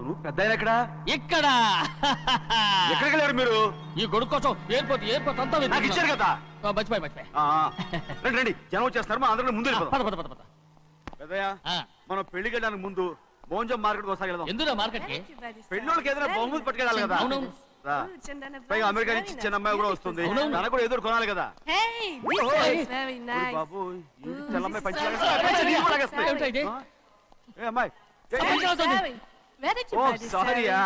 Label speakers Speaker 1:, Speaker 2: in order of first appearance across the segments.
Speaker 1: అవును పెద్ద ఎక్కడ
Speaker 2: ఇక్కడ
Speaker 1: ఎక్కడికి వెళ్ళారు మీరు?
Speaker 2: ఈ కొడుకు కోసం ఎయిర్పోర్ట్ అంతా
Speaker 1: నాకు ఇచ్చారు కదా.
Speaker 2: మర్చిపోయి
Speaker 1: రండి రండి, జనం వచ్చేస్తారు, మా అందరం ముందు వెళ్ళిపోదాం.
Speaker 2: పద.
Speaker 1: పెద్దయ్య, మనం పెళ్లికి వెళ్ళడానికి ముందు మోంజం మార్కెట్ ఒకసారి వెళ్దాం.
Speaker 2: ఎందుకు మార్కెట్ కి?
Speaker 1: పెళ్ళోళ్ళకి ఏదైనా బహుమతి పట్టుకెళ్ళాలి కదా.
Speaker 2: అవును.
Speaker 1: పైగా అమెరికా నుంచి చిన్న అమ్మాయి కూడా వస్తుంది, తనకు కూడా ఏదో కొనాలి కదా. బాబు చెల్లమ్మాయి పంచి అమ్మాయి. ఓ సారీయా,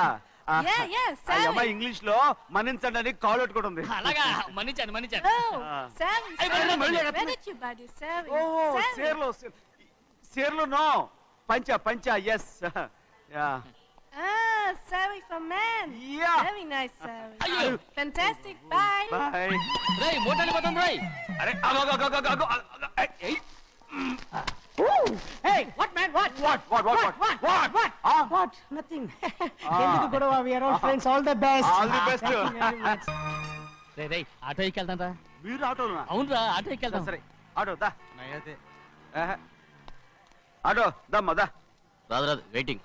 Speaker 1: అమ్మాయి ఇంగ్లీష్ లో మన్నించండి అని కాల్ పెట్టుకుంటుంది.
Speaker 2: అలాగా మన్నించాను.
Speaker 1: సేర్లో నో పంచా ఎస్.
Speaker 3: Sari for men.
Speaker 1: Yeah.
Speaker 3: Very nice Sari. Fantastic. Bye.
Speaker 1: Bye.
Speaker 2: రేయ్ మోటాలి పోతాం రేయ్.
Speaker 1: అరే
Speaker 4: Hey, what man? What? What? Nothing. ఎందుకు గొడవ? We are all friends. All the best.
Speaker 1: All the best.
Speaker 2: రేయ్ ఆటో ఎక్కెళ్తాం రా.
Speaker 1: మీరు ఆటోనా?
Speaker 2: అవునురా ఆటో ఎక్కెళ్తాం.
Speaker 1: సరే ఆటో దా. ఆటో దమ్మా దా.
Speaker 2: రాదు వెయిటింగ్.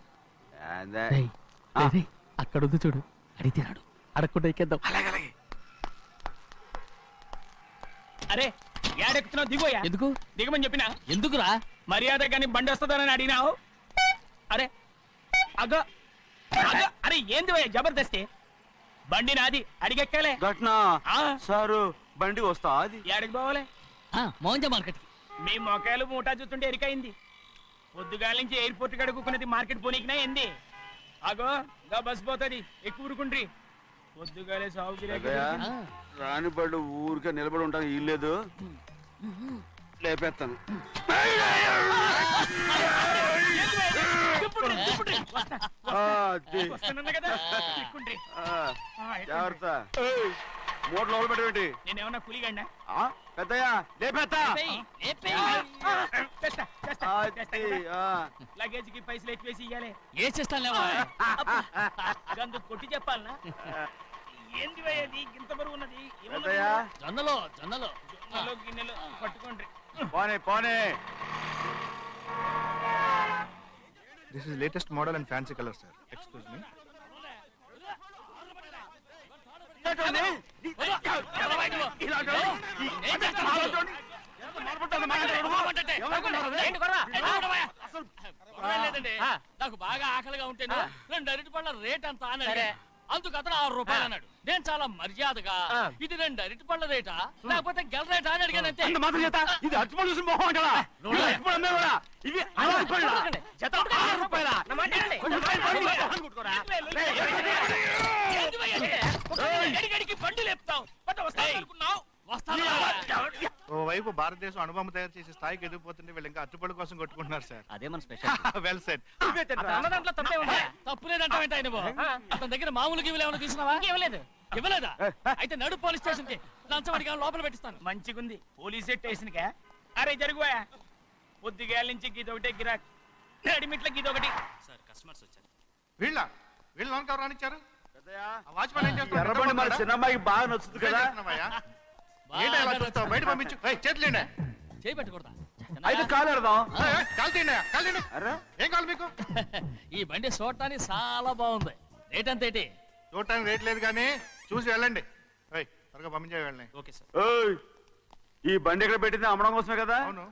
Speaker 1: అలాగే
Speaker 2: అక్కడ ఉంది చూడు, అడిగితే రాడు, అడగకుండా ఎక్కేద్దాం.
Speaker 5: అరే ఏడెక్కుతున్నావు? దిగోయా.
Speaker 2: ఎందుకు
Speaker 5: దిగమని చెప్పినా?
Speaker 2: ఎందుకురా?
Speaker 5: మర్యాద కానీ బండి వస్తుందని అడిగినావు. అరే అగో అరే ఏంది భయ్యా జబర్దస్తి? బండి నాది, అడిగెక్కాలే.
Speaker 1: ఘట్నా సారు బండి వస్తా అది
Speaker 5: ఏడికి పోవాలే?
Speaker 2: మోంజ మార్కెట్ కి.
Speaker 5: మీ మొక్కలు మూటా చూస్తుంటే ఎరికైంది. పొద్దుగాల నుంచి ఎయిర్పోర్ట్ కడుక్కున్నది మార్కెట్ పోనీకినా ఏంది? అగో గా బస్ పోతుంది, ఎక్కువ ఊరుకుండ్రి. పొద్దుగాలే సాగు
Speaker 1: రాని బళ్ళు ఊరికే నిలబడి ఉంటాను, ఇల్లేదు లేపేస్తాను. జాగ్రత్త, మూట లోపల పెట్టేటి.
Speaker 5: నేనేమన్నా కూలిగండా?
Speaker 1: పెద్దయ్యా లేపేస్తా.
Speaker 5: లగేజ్ కి పైసలు ఎక్కువేసి ఇయ్యాలి.
Speaker 2: ఏ చేస్తాను
Speaker 5: గందు కొట్టి చెప్పాలనా? ఏంది అది ఇంత బరువు ఉన్నది?
Speaker 2: జొన్నలో
Speaker 5: గిన్నెలు పట్టుకోండి.
Speaker 1: పోనే.
Speaker 6: This is latest model and fancy color, sir. Excuse me.
Speaker 2: నాకు బాగా ఆకలిగా ఉంటే 2 అరటిపళ్ళ రేట్ అంత అన్నాడు. అందుకు అతను 6 రూపాయలు అన్నాడు. నేను చాలా మర్యాదగా ఇది 2 అరటిపళ్ళ రేటా లేకపోతే గెల రేటా అని అడిగానంతే.
Speaker 1: ఇది అరటిపళ్ళు చూసి మొహం అంటారా?
Speaker 5: బండి లేపుతావు.
Speaker 6: ఓవైపు భారతదేశం అనుభవం తయారు చేసే స్థాయికి ఎదిగిపోతుంటే వీళ్ళు ఇంకా అట్టుపళ్ళ కోసం కొట్టుకుంటున్నారు సార్.
Speaker 2: అదే మన స్పెషల్.
Speaker 6: Well said.
Speaker 5: దాంట్లో తప్పే ఉందా?
Speaker 2: తప్పు లేదంటే అతని దగ్గర మామూలు గివ్వులు ఏమైనా తీసుకున్నావా? ఇవ్వలేదా? అయితే నడు పోలీస్ స్టేషన్ కి లంచం అడిగా లోపల పెట్టిస్తాను.
Speaker 5: మంచిగుంది పోలీస్ స్టేషన్ కా. అరే జరుగుయా, పొద్దుగాల నుంచి గీదొకటే గిరాక్, నడిమిట్ల గీదొకటి. సార్ కస్టమర్స్ వచ్చారు.
Speaker 6: వీళ్ళు లోన్ కవర్ రానిచ్చారు. వాచ్మెన్ ఏం చేస్తాడు?
Speaker 1: ఎర్రబండి మన చిన్నమ్మాయికి బాగా నచ్చుతుంది కదా.
Speaker 6: బయట పంపించు. చేతులేండి.
Speaker 2: చేయి పెట్టకూడదా?
Speaker 1: అయితే కాలు ఎడదాం.
Speaker 6: ఏం కావాలి మీకు?
Speaker 2: ఈ బండి చూడటానికి చాలా బాగుంది. రేట్ అంత ఏంటి?
Speaker 6: చూడటానికి రేట్ లేదు కానీ చూసి వెళ్ళండి. త్వరగా పంపించే వెళ్ళండి.
Speaker 5: Okay sir.
Speaker 1: ఈ బండి ఎక్కడ పెట్టింది? అమ్మడం కోసమే కదా.
Speaker 6: అవును.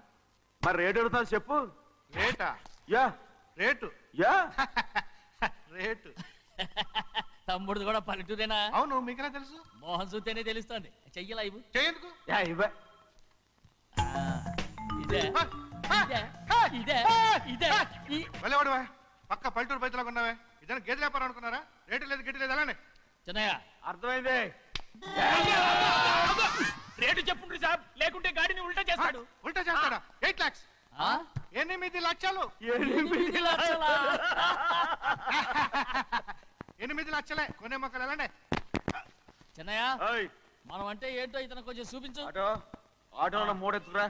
Speaker 1: మరి రేట్ అడుగుతా చెప్పు.
Speaker 6: రేటా?
Speaker 1: Yeah
Speaker 6: rate.
Speaker 1: Yeah
Speaker 6: rate.
Speaker 2: తమ్ముడు కూడా పల్లెటూరేనా?
Speaker 6: అవును. మీకెలా తెలుసు?
Speaker 2: మోహన్ చూస్తేనే తెలుస్తుంది. చెయ్యలా ఇవ్వు.
Speaker 6: చేయందుకు? వెళ్ళేవాడువా, పక్క పల్లెటూరు బయటలాగా ఉన్నావే. ఇదైనా గేదె వ్యాపారం అనుకున్నారా? రేటు లేదు గిట్టు లేదు అలానే.
Speaker 2: చిన్నయ్య
Speaker 1: అర్థమైంది.
Speaker 5: రేటు చెప్పుండ్రి సాబ్, లేకుంటే గాడిని ఉల్టా చేస్తాడు.
Speaker 6: ఉల్టా చేస్తాడా? 8 lakhs. 8 లక్షలు. 8 లక్షలే. కొనే మొక్కలు వెళ్ళండి.
Speaker 2: చిన్నయ్య మనం అంటే ఏంటో ఇతను కొంచెం చూపించు.
Speaker 1: ఆటోలో మూడెత్తురా.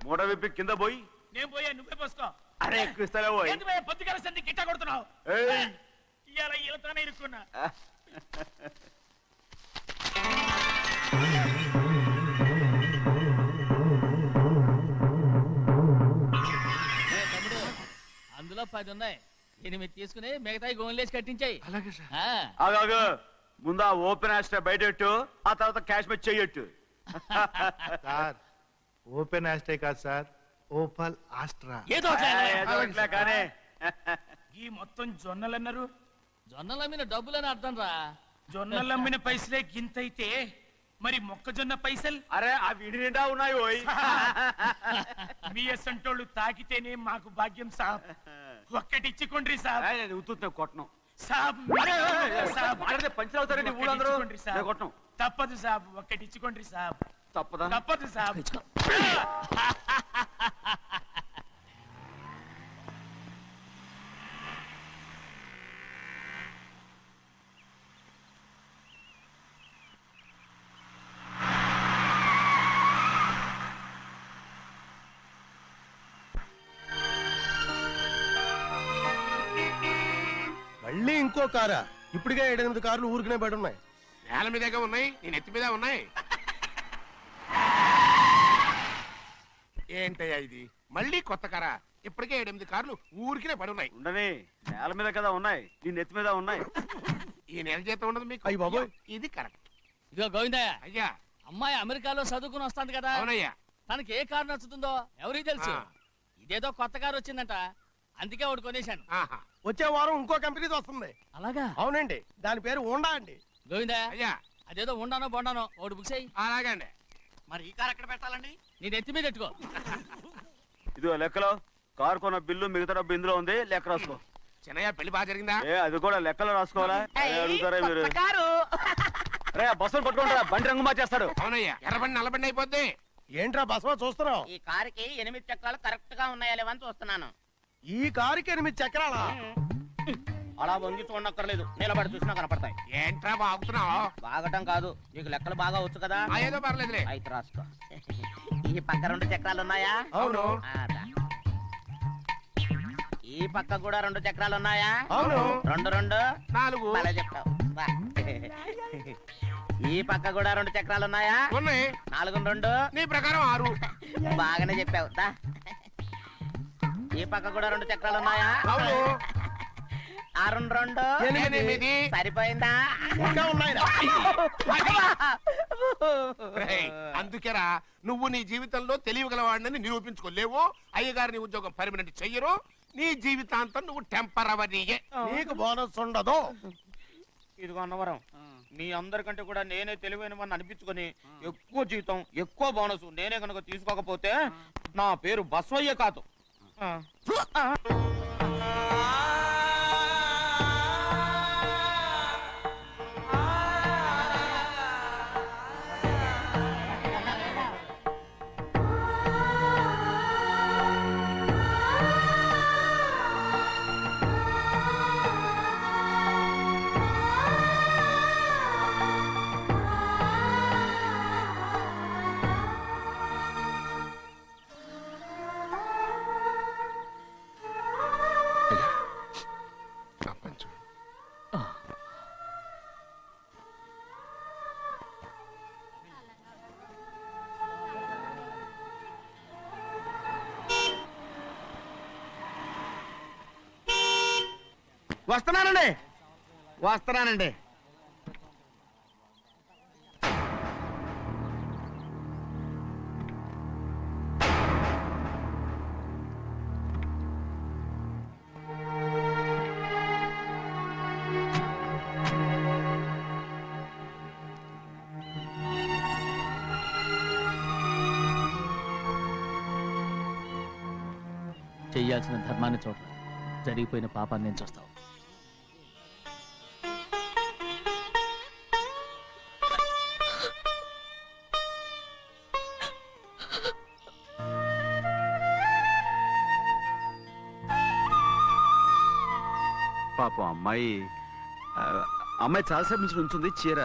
Speaker 1: మూడ విప్పి కింద పోయి.
Speaker 5: నేను పోయా, నువ్వే పోసుకో.
Speaker 1: అరే ఎక్కువస్తాలే పోయి.
Speaker 5: పొద్దుగాల సంధి గిట్ట కొడుతున్నావు. ఇవాళ ఈలతోనే ఇరుక్కున్నా.
Speaker 2: అందులో 10 ఉన్నాయి. 8 తీసుకుని మిగతాయి గోన్లేసి కట్టించాయి.
Speaker 6: అలాగే సార్.
Speaker 1: ఆగాగు ముందు ఆ ఓపెన్ ఆస్ట్రా బయటెట్టు, ఆ తర్వాత క్యాష్ మెచ్ చెయ్యట్టు.
Speaker 6: సార్ ఓపెన్ ఆస్ట్రే కాదు సార్, ఓపల్ ఆస్ట్రా.
Speaker 2: ఏదో ఒకటి.
Speaker 1: కానీ
Speaker 5: ఈ మొత్తం జొన్నలన్నారు.
Speaker 2: జొన్నల మీద డబ్బులని అర్థం రా.
Speaker 5: జొన్నలమ్మిన పైసలే గింతైతే మరి మొక్కజొన్న పైసలు
Speaker 1: అరే ఆ విడి నిండా ఉన్నాయి ఓయ్.
Speaker 5: మీ అసంటోళ్ళు తాకితేనే మాకు భాగ్యం సాబ్. ఒక్కటిచ్చుకోండి సాబ్.
Speaker 1: ఉత్తున్నా కొట్టను.
Speaker 5: సాబ్
Speaker 1: పంచర్ అవుతారండి ఊళ్ళందరూ. నేను కొట్టను.
Speaker 5: తప్పదు సాబ్, ఒక్కటిచ్చుకోండి సాబ్.
Speaker 1: తప్పదా?
Speaker 5: తప్పదు సాబ్.
Speaker 7: మళ్ళీ ఇంకో కారా? ఇప్పటికే 7-8 కార్లు ఊరికనే బయట ఉన్నాయి.
Speaker 8: నేల మీదగా ఉన్నాయి, నేను ఎత్తి మీద ఉన్నాయి. ఏంటయ్యా ఇది? మళ్ళీ కొత్త కారా? ఇప్పటికే 7-8 కార్లు ఊరికినే పడి ఉన్నాయి.
Speaker 1: ఉండని నేల మీద కదా ఉన్నాయి, నీ నెత్తి మీద ఉన్నాయి.
Speaker 8: ఈ నెల జీతం ఉండదు మీకు.
Speaker 7: అయ్య బాబోయ్.
Speaker 8: ఇది కరెక్ట్.
Speaker 2: ఇదిగో గోవిందయ్య,
Speaker 8: అయ్యా.
Speaker 2: అమ్మాయి అమెరికాలో చదువుకుని వస్తాంది కదా.
Speaker 8: అవునయ్యా.
Speaker 2: తనకి ఏ కారు నచ్చుతుందో ఎవరికి తెలుసు. ఇదేదో కొత్త కారు వచ్చిందంట, అందుకే ఒకటి కొనేశాను.
Speaker 8: ఆహా.
Speaker 7: వచ్చే వారం ఇంకో కంపెనీది వస్తుంది.
Speaker 2: అలాగా?
Speaker 7: అవునండి, దాని పేరు హోండా అండి.
Speaker 2: గోవిందయ్య,
Speaker 8: అయ్యా.
Speaker 2: అదేదో ఉండానో బొండానో ఒకటి బుక్ చేయి.
Speaker 8: అలాగండి.
Speaker 5: మరి ఈ కార్ ఎక్కడ పెట్టాలండి?
Speaker 2: నీ నెత్తి మీద పెట్టుకో.
Speaker 1: ఇదిగో లెక్కలో కారు కొన్న బిల్లు మిగతా డబ్బు ఇందులో ఉంది, లెక్క రాసుకో.
Speaker 8: చిన్నయ్య పెళ్లి బాగా జరిగిందా?
Speaker 1: అది కూడా లెక్కలో రాసుకోవాలా? అడుగుతారా మీరు? రే బస్సులు పట్టుకుంటారా, బండి రంగు మార్చేస్తాడు.
Speaker 8: అవునయ్యా, ఎర్రబండి నల్లబండి అయిపోద్ది.
Speaker 7: ఏంట్రా బసవా చూస్తున్నావు?
Speaker 9: ఈ కారుకి 8 చక్రాలు కరెక్ట్ గా ఉన్నాయా లేవని చూస్తున్నాను.
Speaker 7: ఈ కారుకి 8 చక్రాలా?
Speaker 9: అలా వంగి చూడక్కర్లేదు, నిలబడి చూసినా కనపడతాయి.
Speaker 8: ఏంట్రా బాగుతున్నావు?
Speaker 9: బాగటం కాదు, నీకు లెక్కలు బాగా వచ్చు కదా.
Speaker 8: ఏదో పర్లేదులే.
Speaker 9: అయితే రాసుకో. ఈ పక్క 2 చక్రాలు ఉన్నాయా?
Speaker 7: అవును.
Speaker 9: ఈ పక్క కూడా 2 చక్రాలు ఉన్నాయా?
Speaker 7: అవును.
Speaker 9: 2 2
Speaker 8: 4.
Speaker 9: అలా చెప్తావు. బా. ఈ పక్క కూడా 2 చక్రాలు ఉన్నాయా?
Speaker 8: ఉన్నాయి.
Speaker 9: 4 2
Speaker 8: నీ ప్రకారం 6.
Speaker 9: బాగానే చెప్పావు. దా. ఈ పక్క కూడా 2 చక్రాలు ఉన్నాయా?
Speaker 8: అవును.
Speaker 9: 6 2
Speaker 8: 8.
Speaker 9: సరిపోయిందా?
Speaker 7: ఇంకా ఉన్నాయిరా.
Speaker 8: రేయ్, అందుకేరా నువ్వు నీ జీవితంలో తెలియగలవాడిని నిరూపించుకోలేవు. అయ్యగారిని ఉద్యోగం పర్మనెంట్ చెయ్యరు. నీ జీవితాంతం నువ్వు టెంపరవరీయే.
Speaker 7: నీకు బోనస్ ఉండదు.
Speaker 9: ఇదిగో అన్నవరం, మీ అందరికంటే కూడా నేనే తెలివైన వాడిని అనిపించుకొని ఎక్కువ జీతం ఎక్కువ బోనస్ నేనే కనుక తీసుకోకపోతే నా పేరు బస్వయ్య కాదు. వస్తున్నానండి.
Speaker 2: చెయ్యాల్సిన ధర్మాన్ని చూడరా, జరిగిపోయిన పాపాన్ని నేను చూస్తావు.
Speaker 1: పాపం అమ్మాయి చాలాసేపు నుంచి ఉంచుంది చీర.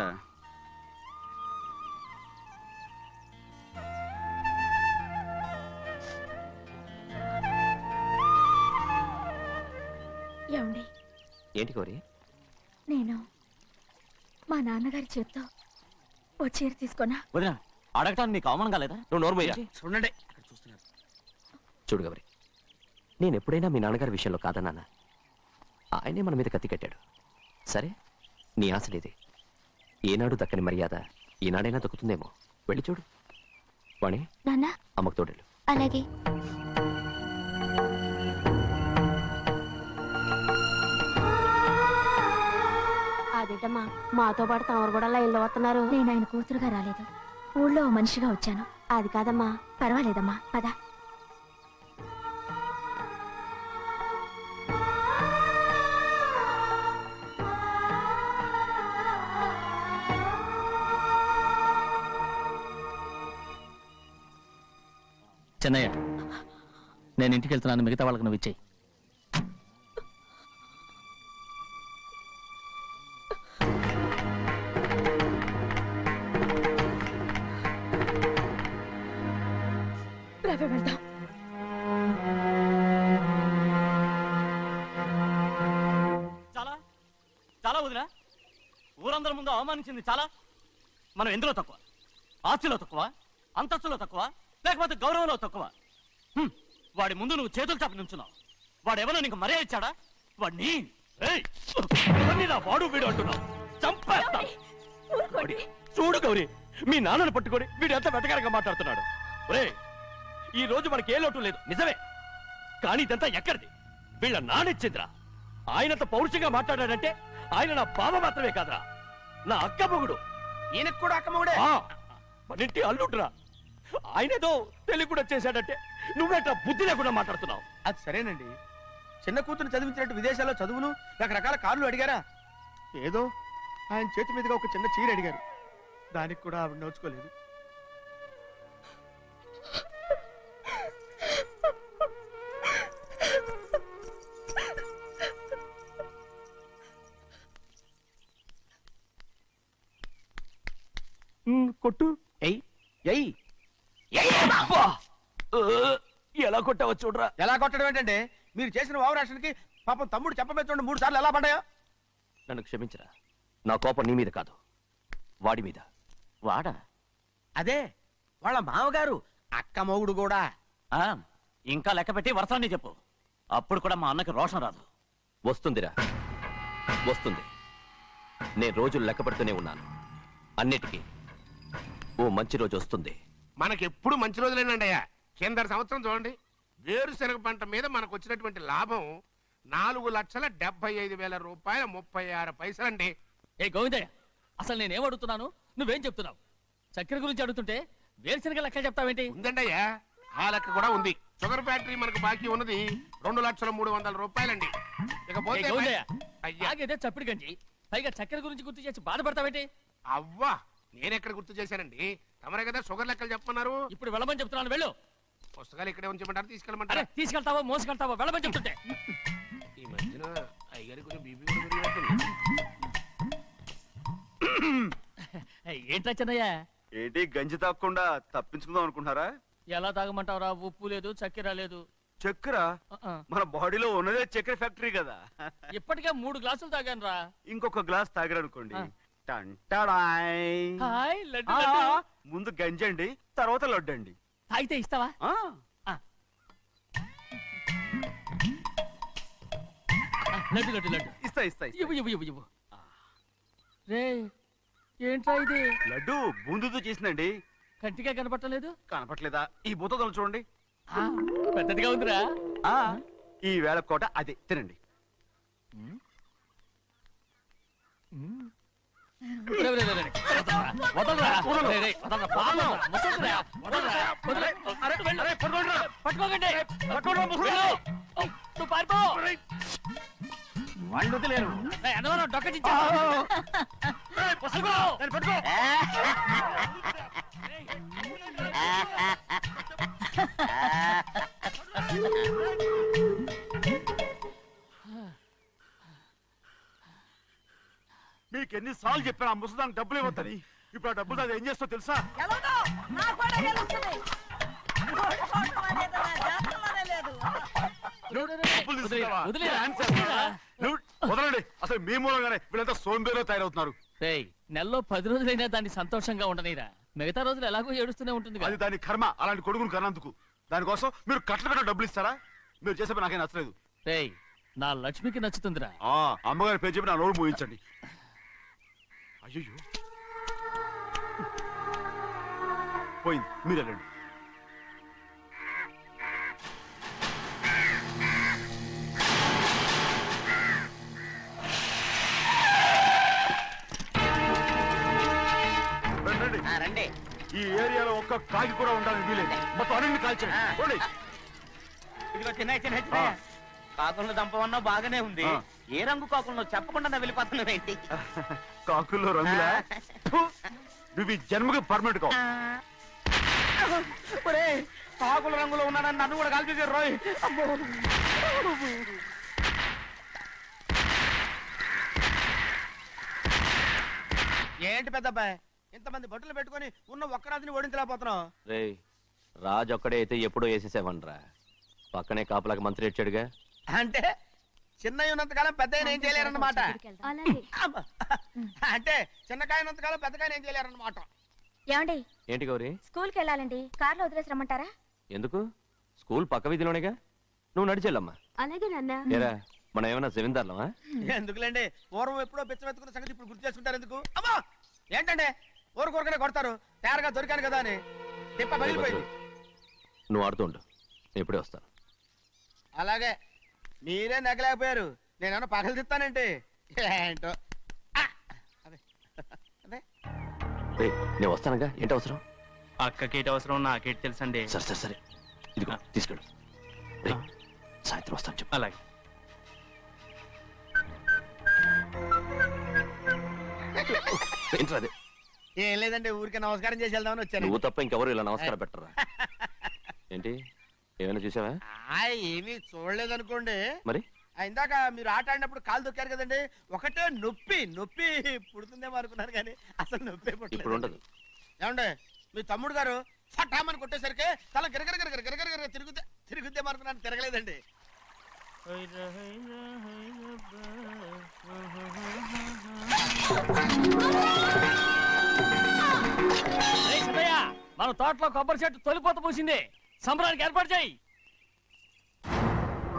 Speaker 10: ఏమండి?
Speaker 9: ఏంటి కోరి?
Speaker 10: నేను మా నాన్నగారి చేత్తో ఓ చీర తీసుకున్నా.
Speaker 9: వదినా, అడగటానికి నీకు అవమానం కాలేదా? నువ్వు నోరు పోయా.
Speaker 1: చూడండి
Speaker 9: చూడు గౌరి,
Speaker 11: నేను ఎప్పుడైనా మీ నాన్నగారి విషయంలో కాదన్నానా? ఆయనే మన మీద కత్తి కట్టాడు. సరే, నీ ఆశలేదే. ఏనాడు దక్కని మర్యాద ఈనాడైనా దక్కుతుందేమో. వెళ్ళి చూడు. వాణి,
Speaker 10: నాన్న
Speaker 11: అమ్మకు తోడేళ్ళు.
Speaker 10: అలాగే.
Speaker 12: అదేటమ్మా, మాతో పాటు తమరు కూడా లైన్లో వస్తున్నారు.
Speaker 10: నేను ఆయన కూతురుగా రాలేదు, ఊళ్ళో ఓ మనిషిగా వచ్చాను.
Speaker 12: అది కాదమ్మా.
Speaker 10: పర్వాలేదమ్మా, పద.
Speaker 2: చెన్నయ్య, నేను ఇంటికి వెళ్తున్నాను, మిగతా వాళ్ళకి నువ్వు ఇచ్చేయి.
Speaker 10: వెళ్దాం.
Speaker 1: చాలా చాలా వదినా, ఊరందరి ముందు అవమానించింది చాలా. మనం ఎందులో తక్కువ? ఆస్తిలో తక్కువ, అంతస్తులో తక్కువ, లేకపోతే గౌరవంలో తక్కువ? వాడి ముందు నువ్వు చేతులు చాపి నుంచున్నావు. వాడెవరో నీకు మర్యాద ఇచ్చాడా? వాడిని వాడు వీడు అంటున్నావు. చంపేస్తా. చూడు గౌరీ, మీ నాన్నను పట్టుకొని వీడు ఎంత వెతకారంగా మాట్లాడుతున్నాడు. ఈ రోజు మనకి ఏ లోటు లేదు, నిజమే. కానీ ఇదంతా ఎక్కడిది? వీళ్ళ నానిచ్చిందిరా. ఆయనంత పౌరుషంగా మాట్లాడాడంటే ఆయన నా బావ మాత్రమే కాదురా, నా అక్క మొగుడు.
Speaker 5: ఈయనకు కూడా అక్క మొగుడే.
Speaker 1: మనింటి అల్లుడురా. ఆయనేదో తెలివి కూడా చేశాడంటే నువ్వేట బుద్ధి లేకుండా మాట్లాడుతున్నావు.
Speaker 7: అది సరేనండి, చిన్న కూతురు చదివించినట్టు విదేశాల్లో చదువులు రకరకాల కార్లు అడిగారా? ఏదో ఆయన చేతి మీదుగా ఒక చిన్న చీర అడిగారు, దానికి కూడా ఆవిడ నోచుకోలేదు.
Speaker 1: కొట్టు. ఎలా కొట్టావో చూడరా.
Speaker 7: ఎలా కొట్టడం ఏంటంటే, మీరు చేసిన ఓవరాక్షన్కి పాపం తమ్ముడు చెప్పబెట్టండి 3 సార్లు ఎలా పడ్డాయో.
Speaker 11: నన్ను క్షమించరా, నా కోపం నీ మీద కాదు, వాడి మీద.
Speaker 1: వాడా?
Speaker 7: అదే వాళ్ళ మామగారు అక్క మొగుడు కూడా.
Speaker 1: ఇంకా లెక్క పెట్టి వరసాన్ని చెప్పు, అప్పుడు కూడా మా అన్నకి రోషం రాదు.
Speaker 11: వస్తుందిరా, వస్తుంది. నేను రోజులు లెక్క పెడుతూనే ఉన్నాను. అన్నిటికీ ఓ మంచి రోజు వస్తుంది.
Speaker 8: మనకెప్పుడు మంచి రోజులేనండి అయ్యా. కింద సంవత్సరం చూడండి, వేరుశనగ పంట మీద మనకు వచ్చినటువంటి లాభం 4,75,000 రూపాయల 36 పైసలండి.
Speaker 2: ఏ గోవిందయ్య, అసలు నేనేం అడుగుతున్నాను, నువ్వేం చెప్తున్నావు? చక్కెర గురించి అడుగుతుంటే వేరుశనగ లెక్క చెప్తావేంటి?
Speaker 8: ఉందండి అయ్యా, ఆ లెక్క కూడా ఉంది. షుగర్ ఫ్యాక్టరీ మనకు బాకీ ఉన్నది 2,03,00,000 రూపాయలండి. ఇకపోతే
Speaker 2: ఆగేదే చప్పిడి గంజి, పైగా చక్కెర గురించి గుర్తు చేసి బాధపడతావేంటి?
Speaker 8: అవ్వా, నేనెక్కడ గుర్తు చేశానండి, తమరే కదా షుగర్ లెక్కలు చెప్పమన్నారు.
Speaker 2: ఇప్పుడు వెళ్ళమని చెప్తున్నాను, వెళ్ళు.
Speaker 8: పుస్తకాలు ఇక్కడే ఉంచమంటారు, తీసుకెళ్ళమంటారా?
Speaker 2: తీసుకెళ్తావో మోసుకెళ్తావో వెళ్ళమని చెప్తుంటే.
Speaker 8: ఈ మధ్యన అయ్యారు కొంచెం బీపీ కూడా పెరిగినట్టుంది.
Speaker 2: ఏంట్రా చిన్నయ్య?
Speaker 1: ఏంటి గంజి తాగకుండా తప్పించుకుందాం అనుకుంటున్నారా?
Speaker 2: ఎలా తాగమంటావురా? ఉప్పు లేదు, చక్కెర లేదు.
Speaker 1: చక్కెర మన బాడీలో ఉన్నదే చక్కెర ఫ్యాక్టరీ కదా.
Speaker 2: ఇప్పటికే 3 గ్లాసులు తాగాను రా.
Speaker 1: ఇంకొక గ్లాస్ తాగారనుకోండి, ముందు గంజండి, తర్వాత లడ్డండి.
Speaker 2: తాగితే ఇస్తావా? లడ్డు లడ్డు లడ్డు
Speaker 1: ఇస్తా ఇస్తా.
Speaker 2: ఇవ్వు ఇవ్వు ఇవ్వు ఇవ్వు. రే, ఏంట్రా ఇది?
Speaker 1: లడ్డు బూందుతో చేసిందండి.
Speaker 2: కంటిగా కనపట్టలేదు.
Speaker 1: కనపట్లేదా? ఈ బూతలు చూడండి,
Speaker 2: పెద్దదిగా ఉందిరా.
Speaker 1: ఈ వేళ కోట అదే, తినండి.
Speaker 2: వాళ్ళు వదిలేరు. డొక్కటించా.
Speaker 1: మీకు ఎన్నిసార్లు చెప్పాను ఆ ముసదానికి డబ్బులు ఇవ్వద్దని. ఇప్పుడు ఆ డబ్బులు అది ఏం చేస్తో తెలుసా? వదలండి, అసలు మీ మూలంగానే వీళ్ళంతా సోంబేలో తయారవుతున్నారు.
Speaker 2: నెలలో 10 రోజులైనా దాన్ని సంతోషంగా ఉండనీరా. మిగతా రోజులు ఎలాగో ఏడుస్తూనే ఉంటుంది.
Speaker 1: అది దాని కర్మ, అలాంటి కొడుకును కన్నందుకు. దానికోసం మీరు కట్ల డబ్బులు ఇస్తారా?
Speaker 13: మీరు చేసే పని నాకేం నచ్చలేదు.
Speaker 2: నా లక్ష్మికి నచ్చుతుందిరా.
Speaker 13: అమ్మగారి పేరు చెప్పి నా నోరు మూయించండి. అయ్యో పోయింది, మీరు వెళ్ళండి.
Speaker 9: రండి.
Speaker 13: ఈ ఏరియాలో ఒక్క కాగి కూడా ఉండాలని వీలేదు. మొత్తం అన్ని కాల్చండి.
Speaker 9: ఇదిగో చిన్న కాకులను దంపమన్నా బాగానే ఉంది. ఏ రంగు కాకులను చెప్పకుండా వెళ్ళిపోతున్నావు ఏంటి?
Speaker 13: కాకుల్లో రంగులా? నువ్వు ఈ జన్మకి పర్మనెంట్ కావు.
Speaker 9: కాకుల రంగులో ఉన్నాడని నన్ను కూడా కాల్చేసారు రోయ్. ఏంటి పెద్దబ్బాయి ఇంతమంది బట్టలు పెట్టుకొని ఉన్న ఒక్కరాజుని ఓడించలేకపోతున్నావు?
Speaker 11: రేయ్ రాజు ఒక్కడే అయితే ఎప్పుడో వేసేసేవనరా. పక్కనే కాపలాకి మంత్రి ఇచ్చాడుగా.
Speaker 9: అంటే చిన్నయ్య ఉన్నంతకాలం పెద్దయ్య ఏం చేయలేరన్నమాట. అంటే చిన్నకాయ ఉన్నంతకాలం పెద్దకాయ ఏం చేయలేరన్నమాట.
Speaker 10: ఏమండి
Speaker 11: ఏంటి గౌరీ?
Speaker 10: స్కూల్కి వెళ్ళాలండి. కార్లో వదిలేసి రమ్మంటారా?
Speaker 11: ఎందుకు? స్కూల్ పక్క వీధిలోనేగా, నువ్వు నడిచెళ్ళమ్మా.
Speaker 10: అలాగే నాన్న.
Speaker 11: ఏరా మనం ఏమన్నా జమీందార్లమా?
Speaker 9: ఎందుకులేండి, పూర్వం ఎప్పుడో పిచ్చమెత్తుకున్న సంగతి ఇప్పుడు గుర్తు చేసుకుంటారు ఎందుకు? అమ్మా ఏంటంటే ఊరుకోరుకనే కొడతారు. తయారుగా దొరికాను కదా అని తిప్ప పగిలిపోయింది.
Speaker 11: నువ్వు ఆడుతుండు, నేను ఇప్పుడే వస్తాను.
Speaker 9: అలాగే మీరే నగలేకపోయారు, నేనేమన్నా పగలు తిస్తానంటే ఏంటో.
Speaker 11: నేను వస్తానుగా, ఏంటి అవసరం?
Speaker 7: అక్కకేటి అవసరం నాకేటి తెలుసండి.
Speaker 11: సరే సరే సరే, ఇదిగో తీసుకెళ్ళు. సాయంత్రం వస్తాను చెప్పు.
Speaker 7: అలాగే.
Speaker 11: ఏంట్రా?
Speaker 9: ఏం లేదండి, ఊరికే నమస్కారం చేసి వెళ్దామని వచ్చాను.
Speaker 11: నువ్వు తప్ప ఇంకెవరు ఇలా నమస్కారం పెట్టరా? ఏంటి ఏమైనా చూసావా?
Speaker 9: ఏమీ చూడలేదనుకోండి.
Speaker 11: మరి
Speaker 9: ఇందాక మీరు ఆట ఆడినప్పుడు కాలు దొక్కారు కదండి, ఒకటే నొప్పి నొప్పి పుడుతుందేమో అనుకున్నారు కానీ అసలు నొప్పి
Speaker 11: ఇప్పుడు ఉండదు.
Speaker 9: ఏమండే మీ తమ్ముడు గారు ఫటామని కొట్టేసరికి తల గిరగిర తిరుగుద్దేమో అనుకున్నాను, తిరగలేదండి.
Speaker 2: మన తోటలో కొబ్బరి చెట్టు తొలిపోత పూసింది, సంబరానికి ఏర్పాటు చేయి.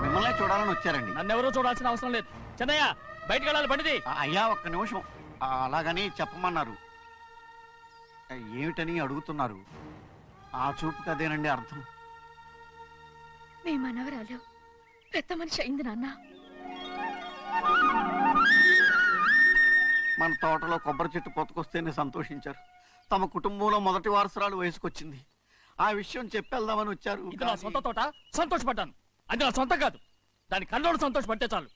Speaker 14: మిమ్మల్ని చూడాలని వచ్చారండి.
Speaker 2: నన్నెవరూ చూడాల్సిన అవసరం లేదు. చెన్నయ్య బయటికి వెళ్ళాలి, బండిది.
Speaker 14: అయ్యా ఒక్క నిమిషం, అలాగని చెప్పమన్నారు. ఏమిటని అడుగుతున్నారు? ఆ చూపుకి అదేనండి అర్థం.
Speaker 10: మీ మనవరాలు పెద్ద మనిషి అయింది నాన్న.
Speaker 14: మన తోటలో కొబ్బరి చెట్టు పొత్తుకొస్తేనే సంతోషించారు. తమ కుటుంబంలో మొదటి వారసురాలు వయసుకొచ్చింది. ఆ విషయం చెప్పేద్దామని వచ్చారు.
Speaker 2: ఇది నా సొంత తోట, సంతోషపడ్డాను. అది నా సొంతం కాదు, దాని కన్నోడు సంతోషపడితే చాలు.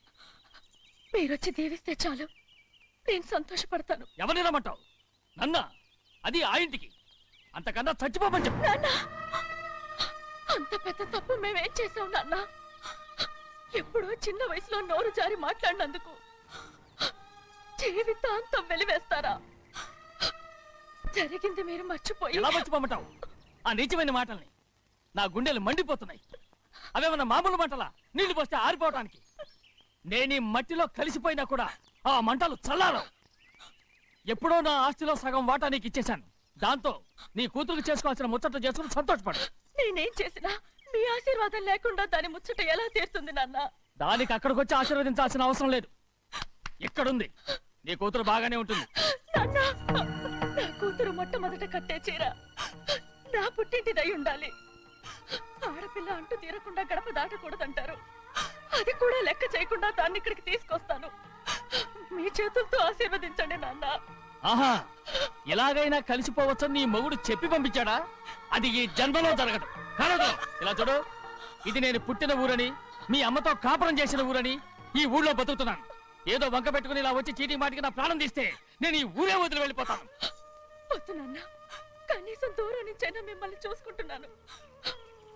Speaker 10: మీరొచ్చి దీవిస్తే చాలు, నేను సంతోషపడతాను.
Speaker 2: ఎవరిని రమ్మంటావు? నన్న? అది ఆ ఇంటికి, అంతకన్నా చచ్చిపోమని చెప్పు.
Speaker 10: అంత పెద్ద తప్పు మేమేం చేసాం నాన్న? ఎప్పుడో చిన్న వయసులో నోరు జారి మాట్లాడినందుకు జీవితాంతం వెలివేస్తారా? జరిగింది మీరు మర్చిపోయి.
Speaker 2: ఎలా మర్చిపోమంటావు ఆ నీచమైన మాటల్ని? నా గుండెలు మండిపోతున్నాయి. అవేమన్నా మామూలు మంటలా, నీళ్లు పోస్తే ఆరిపోవటానికి? నేను ఈ మట్టిలో కలిసిపోయినా కూడా ఆ మంటలు చల్లారవు. ఎప్పుడో నా ఆస్తిలో సగం వాటా నీకు ఇచ్చేశాను. దాంతో నీ కూతురుకు చేసుకోవాల్సిన ముచ్చట్లు చేసుకుని సంతోషపడు.
Speaker 10: నేనేం చేసినా మీ ఆశీర్వాదం లేకుండా దాని ముచ్చట ఎలా తీరుతుంది నాన్న?
Speaker 2: దానికి అక్కడికి వచ్చి ఆశీర్వదించాల్సిన అవసరం లేదు. ఎక్కడుంది? నీ కూతురు బాగానే ఉంటుంది.
Speaker 10: నా కూతురు మొట్టమొదట కట్టే చీర నా పుట్టింటిదై ఉండాలి. ఆడపిల్ల అంటూ తీరకుండా గడప దాటకూడదంటారు. అది కూడా లెక్క చేయకుండా దాన్ని ఇక్కడికి తీసుకొస్తాను. మీ చేతులతో ఆశీర్వదించండి నాన్న.
Speaker 2: ఆహా, ఎలాగైనా కలిసిపోవచ్చని నీ మొగుడు చెప్పి పంపించాడా? అది ఈ జన్మలో జరగదు. కాదు, ఇలా చూడు, ఇది నేను పుట్టిన ఊరని, మీ అమ్మతో కాపురం చేసిన ఊరని ఈ ఊళ్ళో బతుకుతున్నాను. ఏదో వంక పెట్టుకుని ఇలా వచ్చి చీటీ మాటికి నా ప్రాణం తీస్తే నేను ఈ ఊరే వదిలి వెళ్ళిపోతాను.
Speaker 10: వద్దు నాన్న, కనీసం దూరం నుంచైనా మిమ్మల్ని చూసుకుంటున్నాను.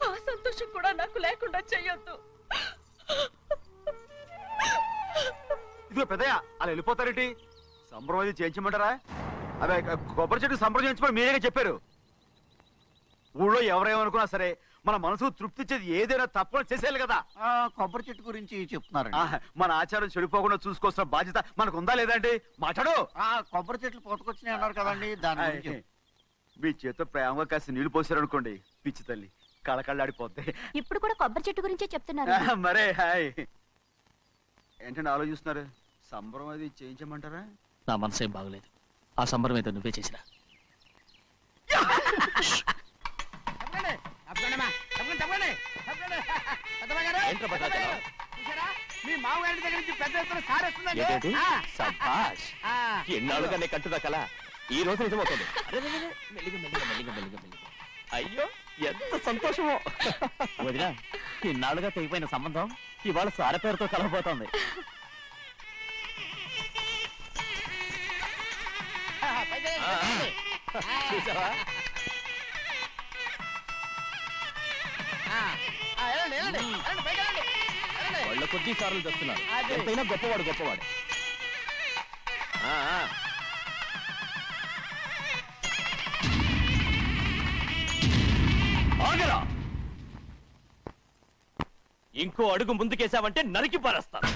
Speaker 10: ఆ సంతోషం కూడా నాకు లేకుండా చెయ్యొద్దు.
Speaker 13: ఇదిగో పెద్దయ్య, అలా వెళ్ళిపోతారేంటి? సంబరం అది చేయించమంటారా? అదే కొబ్బరి చెట్టు సంబరం చేయించమని మీరేగా చెప్పారు. ఊళ్ళో ఎవరేమనుకున్నా సరే మన మనసు తృప్తి ఇచ్చేది ఏదైనా తప్పకుండా చేసేయాలి కదా.
Speaker 14: కొబ్బరి చెట్టు గురించి చెప్తున్నారు.
Speaker 13: మన ఆచారం చెడిపోకుండా చూసుకోవాల్సిన బాధ్యత మనకు ఉందా లేదా అండి? మాట్లాడు.
Speaker 14: కొబ్బరి చెట్లు పోతుకొచ్చినాయి అన్నారు కదండి, దాని గురించి.
Speaker 13: మీ చేత ప్రేమగా కాసి నీళ్లు పోసారనుకోండి, పిచ్చి తల్లి కళకళ్ళాడిపోద్ది.
Speaker 12: ఇప్పుడు కూడా కొబ్బరి చెట్టు గురించే చెప్తున్నారు.
Speaker 13: మరే హాయ్. ఏంటంటే ఆలోచిస్తున్నారు? సంబరం అది చేయించమంటారా?
Speaker 2: నా మనసు ఏం బాగలేదు. ఆ సంబరం ఏదో నువ్వే చేసిరా.
Speaker 7: మీ మామగారి దగ్గర నుంచి పెద్ద ఎత్తున సార్ వస్తుందండి.
Speaker 11: ఎన్నాళ్ళుగానే కట్టుదా కల ఈ రోజు నిజమవుతుంది. అయ్యో ఎంత సంతోషమో.
Speaker 9: వదిలా, ఇన్నాళ్ళుగా తెగిపోయిన సంబంధం ఇవాళ సార పేరుతో కలవబోతోంది.
Speaker 11: చూసావా? వాళ్ళ కొద్ది సార్లు తెస్తున్నారు. ఎంతైనా గొప్పవాడు గొప్పవాడు. ఆగరా! ఇంకో అడుగు ముందుకేసావంటే నరికి పారేస్తాను.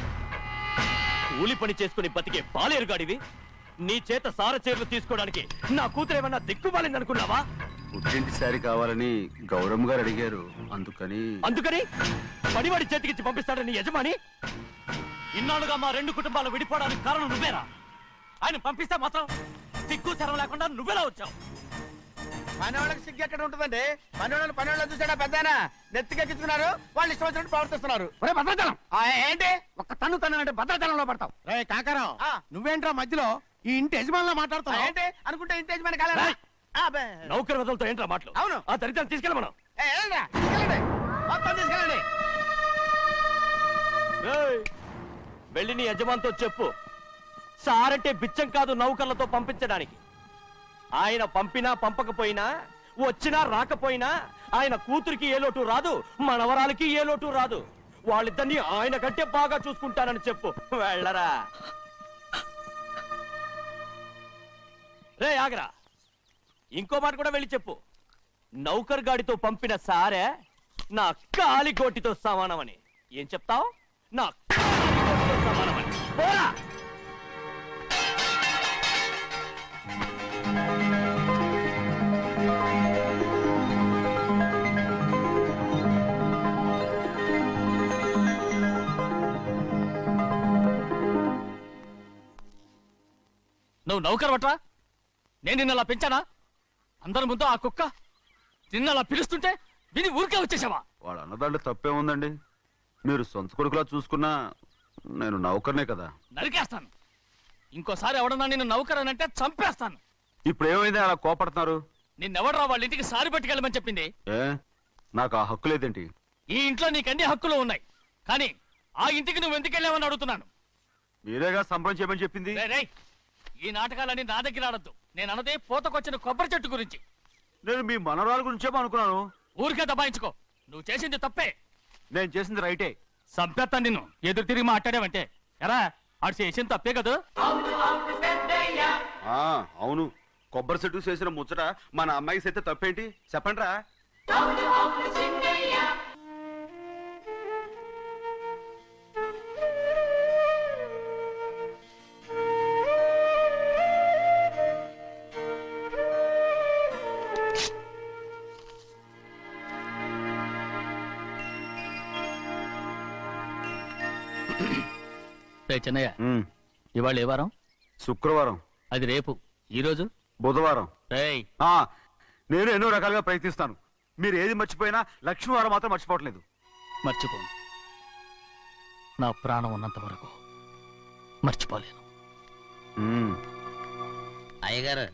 Speaker 11: కూలి పని చేసుకుని బతికే పాలేరుగాడివి. నీ చేత సార చీరలు తీసుకోవడానికి నా కూతురేమన్నా దిక్కుమాలిందనుకున్నావా?
Speaker 13: పుట్టింటి సారి కావాలని గౌరమ్మ గారు అడిగారు.
Speaker 11: అందుకని పడివాడి చేతికిచ్చి పంపిస్తాడని నీ యజమాని? ఇన్నాళ్ళుగా మా రెండు కుటుంబాలు విడిపోవడానికి కారణం నువ్వేరా? ఆయన పంపిస్తే మాత్రం సిగ్గు శరం లేకుండా నువ్వెలా వచ్చావు?
Speaker 7: పనివాళ్ళకి సిగ్గు ఎక్కడ ఉంటుందండి? పనివాళ్ళు చూసాడా పెద్దనా? నెత్తికెక్కించుకున్నారు, వాళ్ళు ఇష్టం వచ్చినట్టు ప్రవర్తిస్తున్నారు. భద్రాచలం ఏంటి ఒక్క తన్ను అంటే భద్రాచలంలో పడతావు. రే కాకరావు, నువ్వేంట్రా మధ్యలో ఈ ఇంటి యజమానిలో మాట్లాడుతావు ఏంటి? అనుకుంటే ఇంటి యజమాని కాలేదా?
Speaker 11: నౌకర్ వదలతో ఏంట్రా మాటలు?
Speaker 7: అవును,
Speaker 11: ఆ దరిద్రాన్ని తీసుకెళ్ళ మనం.
Speaker 7: మొత్తం తీసుకెళ్ళండి.
Speaker 11: వెళ్ళి నీ యజమానితో చెప్పు, సారంటే బిచ్చం కాదు నౌకర్లతో పంపించడానికి. ఆయన పంపినా పంపకపోయినా, వచ్చినా రాకపోయినా ఆయన కూతురికి ఏ లోటు రాదు, మనవరాలకి ఏ లోటు రాదు. వాళ్ళిద్దరినీ ఆయన కంటే బాగా చూసుకుంటానని చెప్పు. వెళ్ళరా. రే ఆగరా, ఇంకో మాట కూడా వెళ్ళి చెప్పు. నౌకర్ గాడితో పంపిన సారే నా కాలిగోటితో సమానమని. ఏం చెప్తావు? నా కాలిగోటితో సమానమని. పోరా.
Speaker 2: నువ్వు నౌకర్ పట్రా? నేను నిన్నలా పెంచానా? అందరి ముందు ఆ కుక్క నిన్నలా పిలుస్తుంటే విని ఊరికే వచ్చేసావా?
Speaker 13: వాడు అన్నదాంట్లో తప్పే ఉందండి. మీరు సొంత కొడుకులా చూసుకున్నా నేను నౌకర్నే కదా.
Speaker 2: నరికేస్తాను. ఇంకోసారి ఎవడన్నా నిన్ను నౌకర్ అని అంటే చంపేస్తాను.
Speaker 13: ఇప్పుడు ఏమైంది అలా కోపడుతున్నారు?
Speaker 2: నిన్నెవడరా వాళ్ళ ఇంటికి సారి పట్టుకెళ్ళమని చెప్పింది?
Speaker 13: నాకు ఆ హక్కు లేదేంటి?
Speaker 2: ఈ ఇంట్లో నీకు అన్ని హక్కులు ఉన్నాయి, కానీ ఆ ఇంటికి నువ్వు ఎందుకు వెళ్ళావని అడుగుతున్నాను.
Speaker 13: మీరేగా సంబరం చేయమని చెప్పింది.
Speaker 2: ఈ నాటకాలన్నీ నా దగ్గర ఆడద్దు. నేను అన్నదే పూతకొచ్చిన కొబ్బరి చెట్టు గురించి.
Speaker 13: నేను మీ మనవరాల గురించేమో అనుకున్నాను.
Speaker 2: ఊరికే దబాయించుకో. నువ్వు చేసింది తప్పే.
Speaker 13: నేను చేసింది రైటే.
Speaker 2: సంపేత్తాను నిన్ను ఎదురు తిరిగి మాట్లాడావంటే. ఎరా ఆడు చేసింది తప్పే కదా?
Speaker 13: అవును, కొబ్బరి చెట్టు చేసిన ముచ్చట మన అమ్మాయి చేస్తే తప్పేంటి చెప్పండి రా.
Speaker 2: చెన్నయ్య, ఇవాళ ఏ వారం?
Speaker 13: శుక్రవారం.
Speaker 2: అది రేపు. ఈ రోజు
Speaker 13: బుధవారం.
Speaker 2: రేయ్,
Speaker 13: నేను ఎన్నో రకాలుగా ప్రయత్నిస్తాను. మీరు ఏది మర్చిపోయినా లక్ష్మీవారం మాత్రం మర్చిపోవట్లేదు.
Speaker 2: మర్చిపోను. నా ప్రాణం ఉన్నంత వరకు మర్చిపోలేను.
Speaker 15: అయ్యగారు,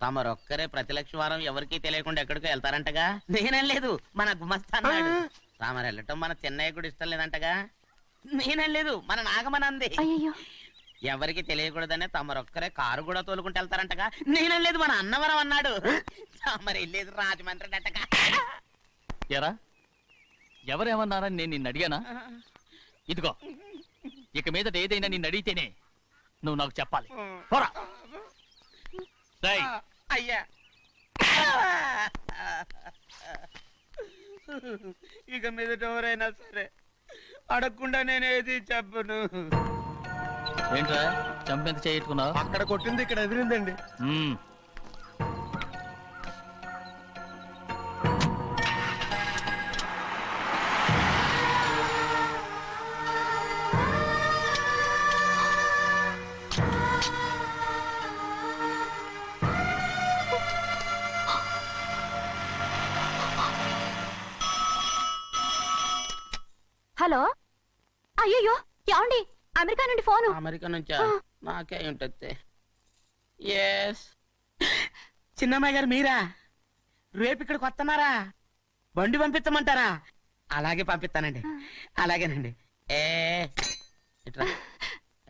Speaker 15: తమరొక్కరే ప్రతి లక్షవారం ఎవరికీ తెలియకుండా ఎక్కడికో వెళ్తారంటగా? నేనేం లేదు, మన గుమస్తా అన్నాడు. తామరు వెళ్ళటం మన చెన్నయ్య కూడా ఇష్టం లేదంటగా? నేనేం లేదు, మన నాగమనంది. ఎవరికి తెలియకూడదనే తమరొక్కరే కారు కూడా తోలుకుంటూ వెళ్తారంటగా? నేనేం లేదు, మన అన్నవరం అన్నాడు. తమరు వెళ్ళేది రాజమండ్రి అంటగా?
Speaker 2: ఎరా, ఎవరేమన్నారని నేను నిన్ను అడిగానా? ఇదిగో, ఇక మీదట ఏదైనా నిన్ను అడిగితేనే నువ్వు నాకు చెప్పాలి. పోరా.
Speaker 15: అయ్యా, ఇక మీదట ఎవరైనా సరే అడగకుండా నేనేది చెప్పను.
Speaker 2: ఏంట్రా చంపెంత చేయించుకున్నావు?
Speaker 7: అక్కడ కొట్టింది ఇక్కడ ఎదిరిందండి.
Speaker 12: హలో అయ్యో ఏమండి అమెరికా నుండి ఫోను.
Speaker 15: అమెరికా నుంచా? నాకే ఉంటుంది. ఎస్ చిన్నమ్మాయి గారు మీరా? రేపు ఇక్కడికి వస్తున్నారా? బండి పంపించమంటారా? అలాగే పంపిస్తానండి. అలాగేనండి. ఇట్రా.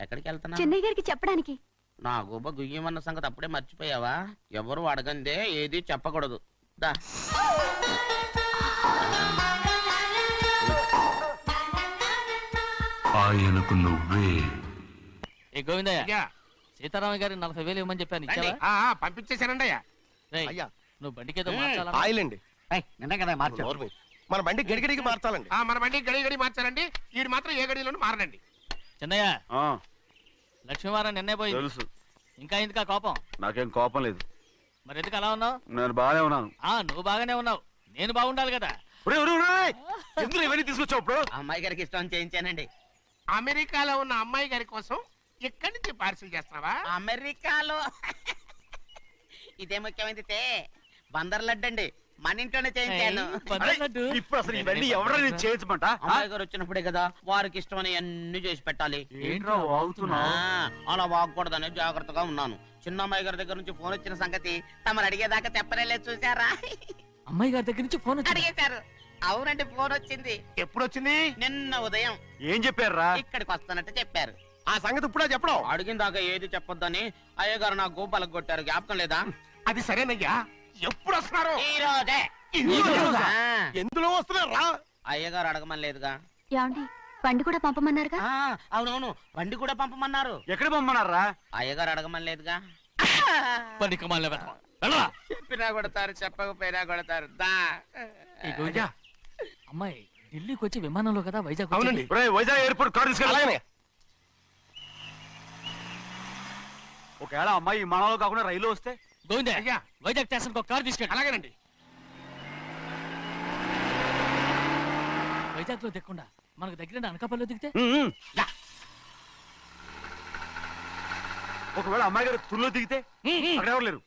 Speaker 15: ఎక్కడికి వెళ్తున్నా?
Speaker 12: చెన్నై గారికి చెప్పడానికి.
Speaker 15: నా గుబ్బ గుయ్యమన్న సంగతి అప్పుడే మర్చిపోయావా? ఎవరు అడగందే ఏది చెప్పకూడదు. దా
Speaker 16: ఆయనకు నువ్వే.
Speaker 2: ఏ గోవిందయ్య, సీతారామయ్య గారి 40,000 ఇవ్వమని చెప్పాను, ఇచ్చావా?
Speaker 8: పంపించేశానండి అయ్యా.
Speaker 2: అయ్యా నువ్వు బండికేదో మార్చాలా?
Speaker 7: ఆయిల్ అండి. నిన్న కదా మార్చారు. మన బండి గడిగడికి మార్చాలండి.
Speaker 8: మన బండి గడి మార్చాలండి. వీడు మాత్రం ఏ గడిలోనూ మారనండి.
Speaker 2: చిన్నయ్య, లక్ష్మీవారం నిన్నే పోయింది.
Speaker 13: తెలుసు.
Speaker 2: ఇంకా ఎందుకా కోపం?
Speaker 13: నాకేం కోపం లేదు.
Speaker 2: మరి ఎందుకు అలా ఉన్నావు?
Speaker 13: నేను బాగానే ఉన్నాను.
Speaker 2: నువ్వు బాగానే ఉన్నావు, నేను బాగుండాలి కదా.
Speaker 13: ఎందుకు ఇవన్నీ తీసుకొచ్చావు?
Speaker 15: అమ్మాయి గారికి ఇష్టం చేయించానండి.
Speaker 8: అమెరికాలో ఉన్న అమ్మాయి గారి కోసం ఇక్కడి నుంచి పార్సిల్ చేస్తావా?
Speaker 15: అమెరికాలో ఇదే ముఖ్యమైనది. బందర్ లడ్డు అండి, మన ఇంట్లోనే చేయించాను.
Speaker 13: ఇప్పుడు అసలు ఇవన్నీ ఎవరైనా చేయించమంట?
Speaker 15: అమ్మాయి గారు వచ్చినప్పుడే కదా వారికి ఇష్టమని అన్ని చేసి పెట్టాలి. అలా వాగకూడదని జాగ్రత్తగా ఉన్నాను. చిన్న అమ్మాయి గారి దగ్గర నుంచి ఫోన్ వచ్చిన సంగతి తమరు అడిగేదాకా చెప్పలేదు. చూసారా?
Speaker 2: అమ్మాయి గారి దగ్గర నుంచి ఫోన్
Speaker 15: అడిగేశారు. అవునండి, ఫోన్ వచ్చింది.
Speaker 8: ఎప్పుడు వచ్చింది?
Speaker 15: నిన్న ఉదయం.
Speaker 13: ఏం చెప్పారా?
Speaker 15: ఇక్కడికి వస్తానంటే చెప్పారు.
Speaker 7: ఆ సంగతి ఇప్పుడే చెప్పడం.
Speaker 15: అడిగిన దాకా ఏది చెప్పొద్దని అయ్యగారు నా గోపాలకు కొట్టారు. జ్ఞాపకం లేదా?
Speaker 8: అది సరేనయ్యా. ఎప్పుడు వస్తున్నారు?
Speaker 15: ఈ రోజే.
Speaker 7: ఎందులో వస్తున్నారా?
Speaker 15: అయ్యగారు అడగమని లేదుగా.
Speaker 12: ఏమండి బండి కూడా పంపమన్నారుగా?
Speaker 15: అవునవును, బండి కూడా పంపమన్నారు.
Speaker 13: ఎక్కడ పంపమన్నారా?
Speaker 15: అయ్యగారు అడగమని లేదుగా. చెప్పినా కొడతారు, చెప్పకపోయినా కొడతారు.
Speaker 2: అమ్మాయి ఢిల్లీకి వచ్చి విమానంలో కదా వైజాగ్.
Speaker 8: అవునండి.
Speaker 13: వైజాగ్ ఎయిర్పోర్ట్ కార్ తీసుకెళ్ళాలి. ఒకవేళ అమ్మాయి విమానంలో కాకుండా రైలు వస్తే?
Speaker 2: గోవిందయ్య, వైజాగ్ స్టేషన్ ఒక కార్ తీసుకెళ్ళి.
Speaker 8: అలాగేనండి.
Speaker 2: వైజాగ్ లో దిక్కుండా మనకు దగ్గర అనకాపల్లిలో దిగితే?
Speaker 13: ఒకవేళ అమ్మాయి గారు తుల్లో దిగితే? అక్కడ ఎవరు లేరు.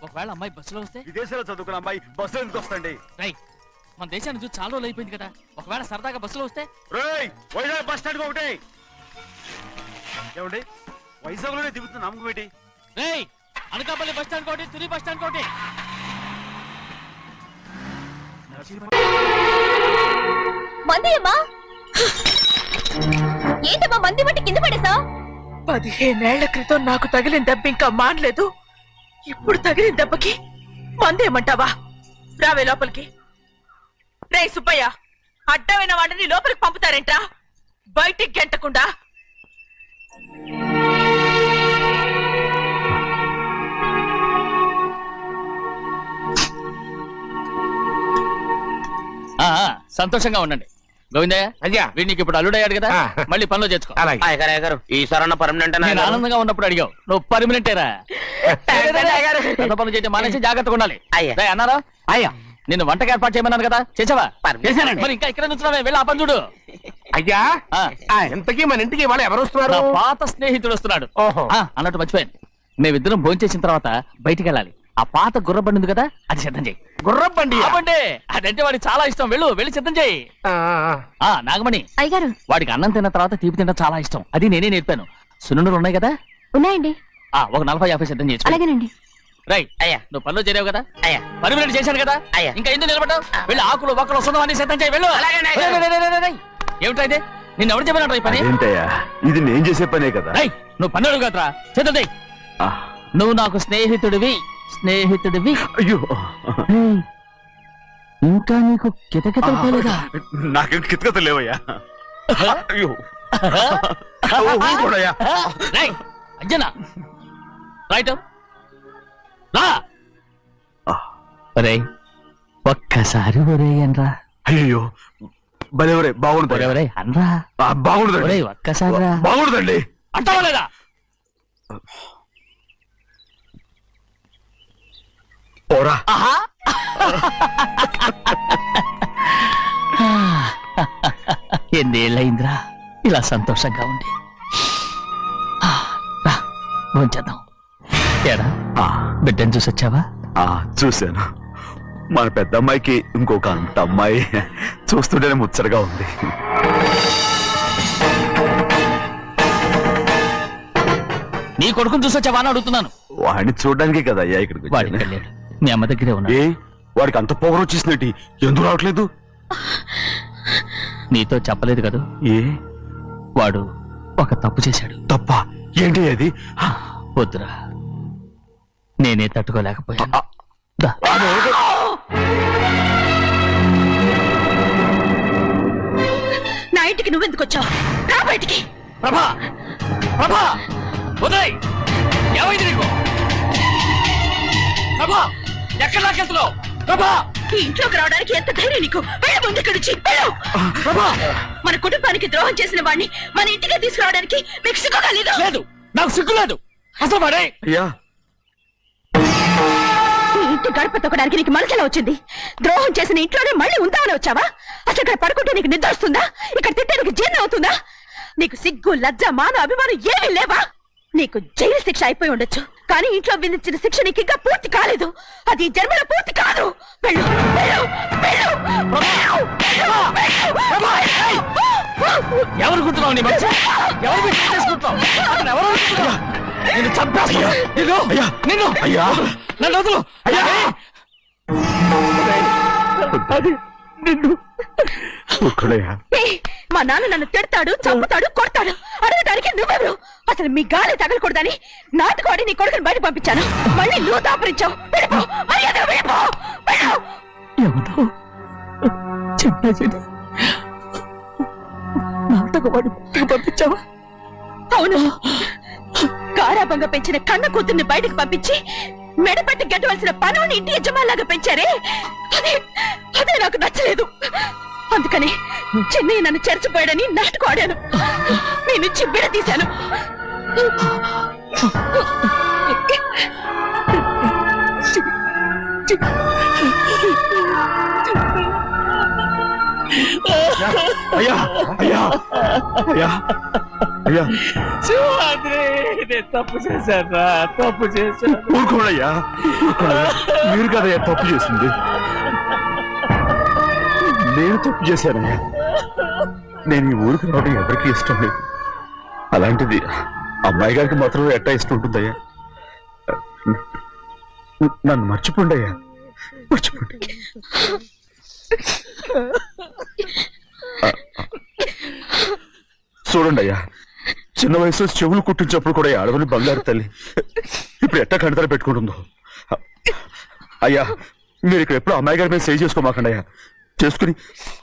Speaker 2: ఒకవేళ అమ్మాయి బస్సులో వస్తే?
Speaker 13: విదేశాల్లో చదువుకున్న అమ్మాయి బస్సులో ఎందుకు వస్తండి?
Speaker 2: మన దేశాన్ని చూసి చాలా రోజులు అయిపోయింది కదా. ఒకవేళ సరదాగా బస్సులో వస్తే?
Speaker 13: వైజాగ్ బస్ స్టాండ్ ఒకటి. ఏమండి వైజాగ్ లోనే దిగుతున్న నమ్మకం ఏంటి?
Speaker 2: అనకాపల్లి బస్ స్టాండ్ కోటి, తుని బస్ స్టాండ్ కోటి.
Speaker 12: మందియమ్మా, ఏంటమ్మా మంది బట్టి కింద పడేసా?
Speaker 10: 15 ఏళ్ల క్రితం నాకు తగిలిన దెబ్బ ఇంకా మానలేదు. ఇప్పుడు తగిలిన దెబ్బకి మందేమంటావా? రావే లోపలికి. రే సుబ్బయ్య, అడ్డమైన వాడిని లోపలికి పంపుతారేంట్రా? బయటికి గెంటకుండా.
Speaker 2: సంతోషంగా ఉండండి. గోవిందయ్య,
Speaker 8: అయ్యా
Speaker 2: వీడికి ఇప్పుడు అల్లుడయ్యాడు కదా, మళ్ళీ పనిలో చేర్చుకో.
Speaker 15: ఈసారన్నా పర్మనెంట్.
Speaker 2: నేను ఆనందంగా ఉన్నప్పుడు అడిగావు, నువ్వు పర్మనెంటేరా? పెద్ద పనులు చేయడం మానేసి జాగ్రత్తగా ఉండాలి. అన్నారా?
Speaker 7: అయ్యా
Speaker 2: నిన్ను వంటకి ఏర్పాటు చేయమన్నాను కదా, చేసావా? మరి ఇంకా ఇక్కడ నుంచున్నావే, వెళ్ళి ఆ పని చూడు.
Speaker 8: అయ్యా ఇంతకీ మన ఇంటికి ఇవాళ ఎవరు వస్తున్నారు?
Speaker 2: నా పాత స్నేహితుడు వస్తున్నాడు. అన్నట్టు మర్చిపోయాను, మేమిద్దరం భోంచేసిన తర్వాత బయటికి వెళ్ళాలి. ఆ పాత గుర్రబండి ఉంది కదా, అది సిద్ధం చేయి.
Speaker 8: గుర్రబండి?
Speaker 2: అదంటే వాడికి చాలా ఇష్టం. వెళ్ళి సిద్ధం చేయి. నాగమణి
Speaker 12: అయ్యగారు,
Speaker 2: వాడికి అన్నం తిన్న తర్వాత తీపి తినడం చాలా ఇష్టం. అది నేనే నేర్పాను. సున్నుండలు ఉన్నాయి కదా?
Speaker 12: ఉన్నాయండి.
Speaker 2: ఒక 40-50 సిద్ధం చేసి.
Speaker 12: అలాగేనండి.
Speaker 2: రైట్ అయ్యా, నువ్వు పనులు చేరావు కదా, పర్మినెంట్ చేశాను కదా, ఇంకా ఎందుకు నిలబడ్డావు? వెళ్ళి ఆకులు ఒక్కలు సున్నమని సిద్ధం చేయి. వెళ్ళు. ఏమిటైతే నిన్ను ఎవరు చెప్పినట్టు ఈ పని?
Speaker 13: ఇది నేను చేసే పనే కదా.
Speaker 2: నువ్వు పని అడుగు కదరా, సిద్ధం చేయి. నువ్వు నాకు స్నేహితుడివి.
Speaker 13: అయ్యో,
Speaker 2: ఇంకా నీకు కితకితలు పోలేదా?
Speaker 13: నాకేం కితకితలు లేవయ్యా. అయ్యో
Speaker 2: అంజనా, రైట్ రా. ఒక్కసారి ఒరే అనరా.
Speaker 13: అయ్యో భలే బాగుంటుంది.
Speaker 2: అనరా,
Speaker 13: బాగుంటుంది.
Speaker 2: ఒక్కసారి
Speaker 13: బాగుంటుందండి.
Speaker 2: అంటావా లేదా?
Speaker 13: పోరా.
Speaker 2: ఎన్నేళ్ళయిందిరా ఇలా సంతోషంగా ఉండి. భోంచేద్దాం. ఏడా బిడ్డను చూసొచ్చావా?
Speaker 13: చూశాను. మన పెద్ద అమ్మాయికి ఇంకొక అంత అమ్మాయి చూస్తుంటేనే ముచ్చటగా ఉంది.
Speaker 2: నీ కొడుకుని చూసొచ్చావా అని అడుగుతున్నాను.
Speaker 13: వాడిని చూడడానికి కదా అయ్యా ఇక్కడికి వచ్చాను.
Speaker 2: మీ అమ్మ దగ్గరే ఉన్నా.
Speaker 13: వాడికి అంత పొగరు వచ్చేసినట్టు ఎందుకు రావట్లేదు?
Speaker 2: నీతో చెప్పలేదు కదా. వాడు ఒక తప్పు చేశాడు.
Speaker 13: తప్ప ఏంటి అది?
Speaker 2: వద్దురా, నేనే తట్టుకోలేకపోయాను.
Speaker 10: నా ఇంటికి నువ్వెందుకు వచ్చావు? రా బయటికి.
Speaker 2: ప్రభా, ప్రభా, ఉదయ్, ఏమైంది నీకు? ప్రభా, ఎక్కడ నాకెళ్తున్నావు? ప్రభా,
Speaker 10: ఈ ఇంట్లోకి రావడానికి ఎంత ధైర్యం నీకు? వెళ్ళు ముందు ఇక్కడి నుంచి, వెళ్ళు. మన కుటుంబానికి ద్రోహం చేసిన వాడిని మన ఇంటికి తీసుకురావడానికి మీకు సిగ్గు కాలేదు?
Speaker 2: లేదు, నాకు సిగ్గు లేదు. అసలు వాడే
Speaker 10: ఈ ఇంటి గడప తొక్కడానికి నీకు మనసులో వచ్చింది. ద్రోహం చేసిన ఇంట్లోనే మళ్ళీ ఉందామని వచ్చావా? అసలు ఇక్కడ పడుకుంటే నీకు నిద్ర వస్తుందా? ఇక్కడ తింటే నీకు జీర్ణం అవుతుందా? నీకు సిగ్గు, లజ్జ, మాన, అభిమానం ఏమీ లేవా? నీకు జైలు శిక్ష అయిపోయి ఉండొచ్చు, కానీ ఇంట్లో విధించిన శిక్ష నీకు ఇంకా పూర్తి కాలేదు. అది జన్మలో పూర్తి కాదు. వెళ్ళు, వెళ్ళు, వెళ్ళు,
Speaker 2: ఎవరు గుర్తున్నావు? నీ మంచి ఎవరు చేసుకుంటావు? అతను ఎవరు నిన్ను చంపేస్తా. నిన్ను నన్ను వదులు.
Speaker 10: మా నాన్న నన్ను తిడతాడు, చంపుతాడు, కొడతాడు. అడగడానికి నువ్వెవరు? అసలు మీ గాలి తగలకూడదని నాటుకోడి నీ కొడుకుని బయట పంపించాను. మళ్ళీ నువ్వు దాపరించావు.
Speaker 2: నాటకవాడి పంపించావా?
Speaker 10: అవును, గారాబంగా పెంచిన కన్న కూతుర్ని బయటకు పంపించి మెడపట్టి గెట్టవలసిన పనుని ఇంటి యజమానిలాగా పెంచారే, అదే నాకు నచ్చలేదు. అందుకని చెన్నై నన్ను చెరచిపోయాడని నాటకం ఆడాను. మీ నుంచి విడదీశాను.
Speaker 13: అయ్యా, అయ్యా, అయ్యా, అయ్యా,
Speaker 2: తప్పు చేశాను, తప్పు చేశాను.
Speaker 13: ఊరుకోడయ్యా, మీరు కదయ్యా తప్పు చేసింది. నేను తప్పు చేశానయ్యా. నేను ఈ ఊరికి రావడం ఎవరికి ఇష్టం లేదు. అలాంటిది అమ్మాయి గారికి మాత్రం ఎట్టా ఇష్టం ఉంటుందయ్యా. నన్ను మర్చిపోండి అయ్యా, మర్చిపోండి. చూడండి అయ్యా, చిన్న వయసులో చెవులు కుట్టించినప్పుడు కూడా ఆడవని బంగారు తల్లి ఇప్పుడు ఎట్టా కంటతలు పెట్టుకుంటుందో. అయ్యా, మీరు ఇక్కడ ఎప్పుడు అమ్మాయి గారి మీద సేవ్ చేసుకోమాకండి అయ్యా. చేసుకుని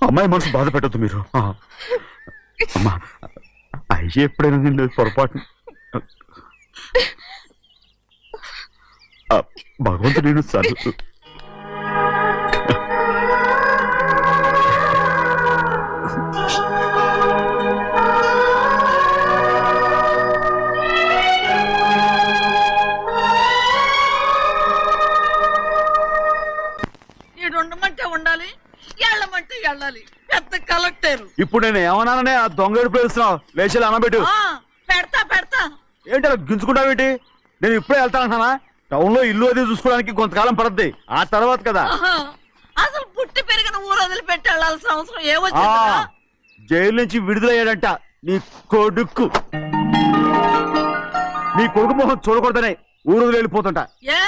Speaker 13: అమ్మాయి మనసు బాధ పెట్టద్దు మీరు. అమ్మా, అయ్యే ఎప్పుడైనా నేను పొరపాటు భగవంతుడు నేను సర్దు.
Speaker 16: ఉండమంటే ఉండాలి, వెళ్ళమంటే వెళ్ళాలి. పెద్ద కలెక్టర్.
Speaker 13: ఇప్పుడు నేను ఏమన్నాననే ఆ దొంగ పేరుస్తున్నావు. లేచి అనబెట్టు.
Speaker 16: పెడతా పెడతా.
Speaker 13: ఏంటి అలా గించుకుంటావేంటి? నేను ఇప్పుడే వెళ్తానంటున్నా. టౌన్ లో ఇల్లు అది చూసుకోవడానికి కొంతకాలం పడద్ది. ఆ తర్వాత కదా.
Speaker 16: అసలు పుట్టి పెరిగిన ఊరు వదిలిపెట్టి వెళ్ళాల్సిన అవసరం ఏమొచ్చిందా?
Speaker 13: జైలు నుంచి విడుదలయ్యాడంట నీ కొడుకు. నీ కొడుకు మొహం చూడకూడదనే ఊరు వదిలి వెళ్ళిపోతుంట.
Speaker 16: ఏ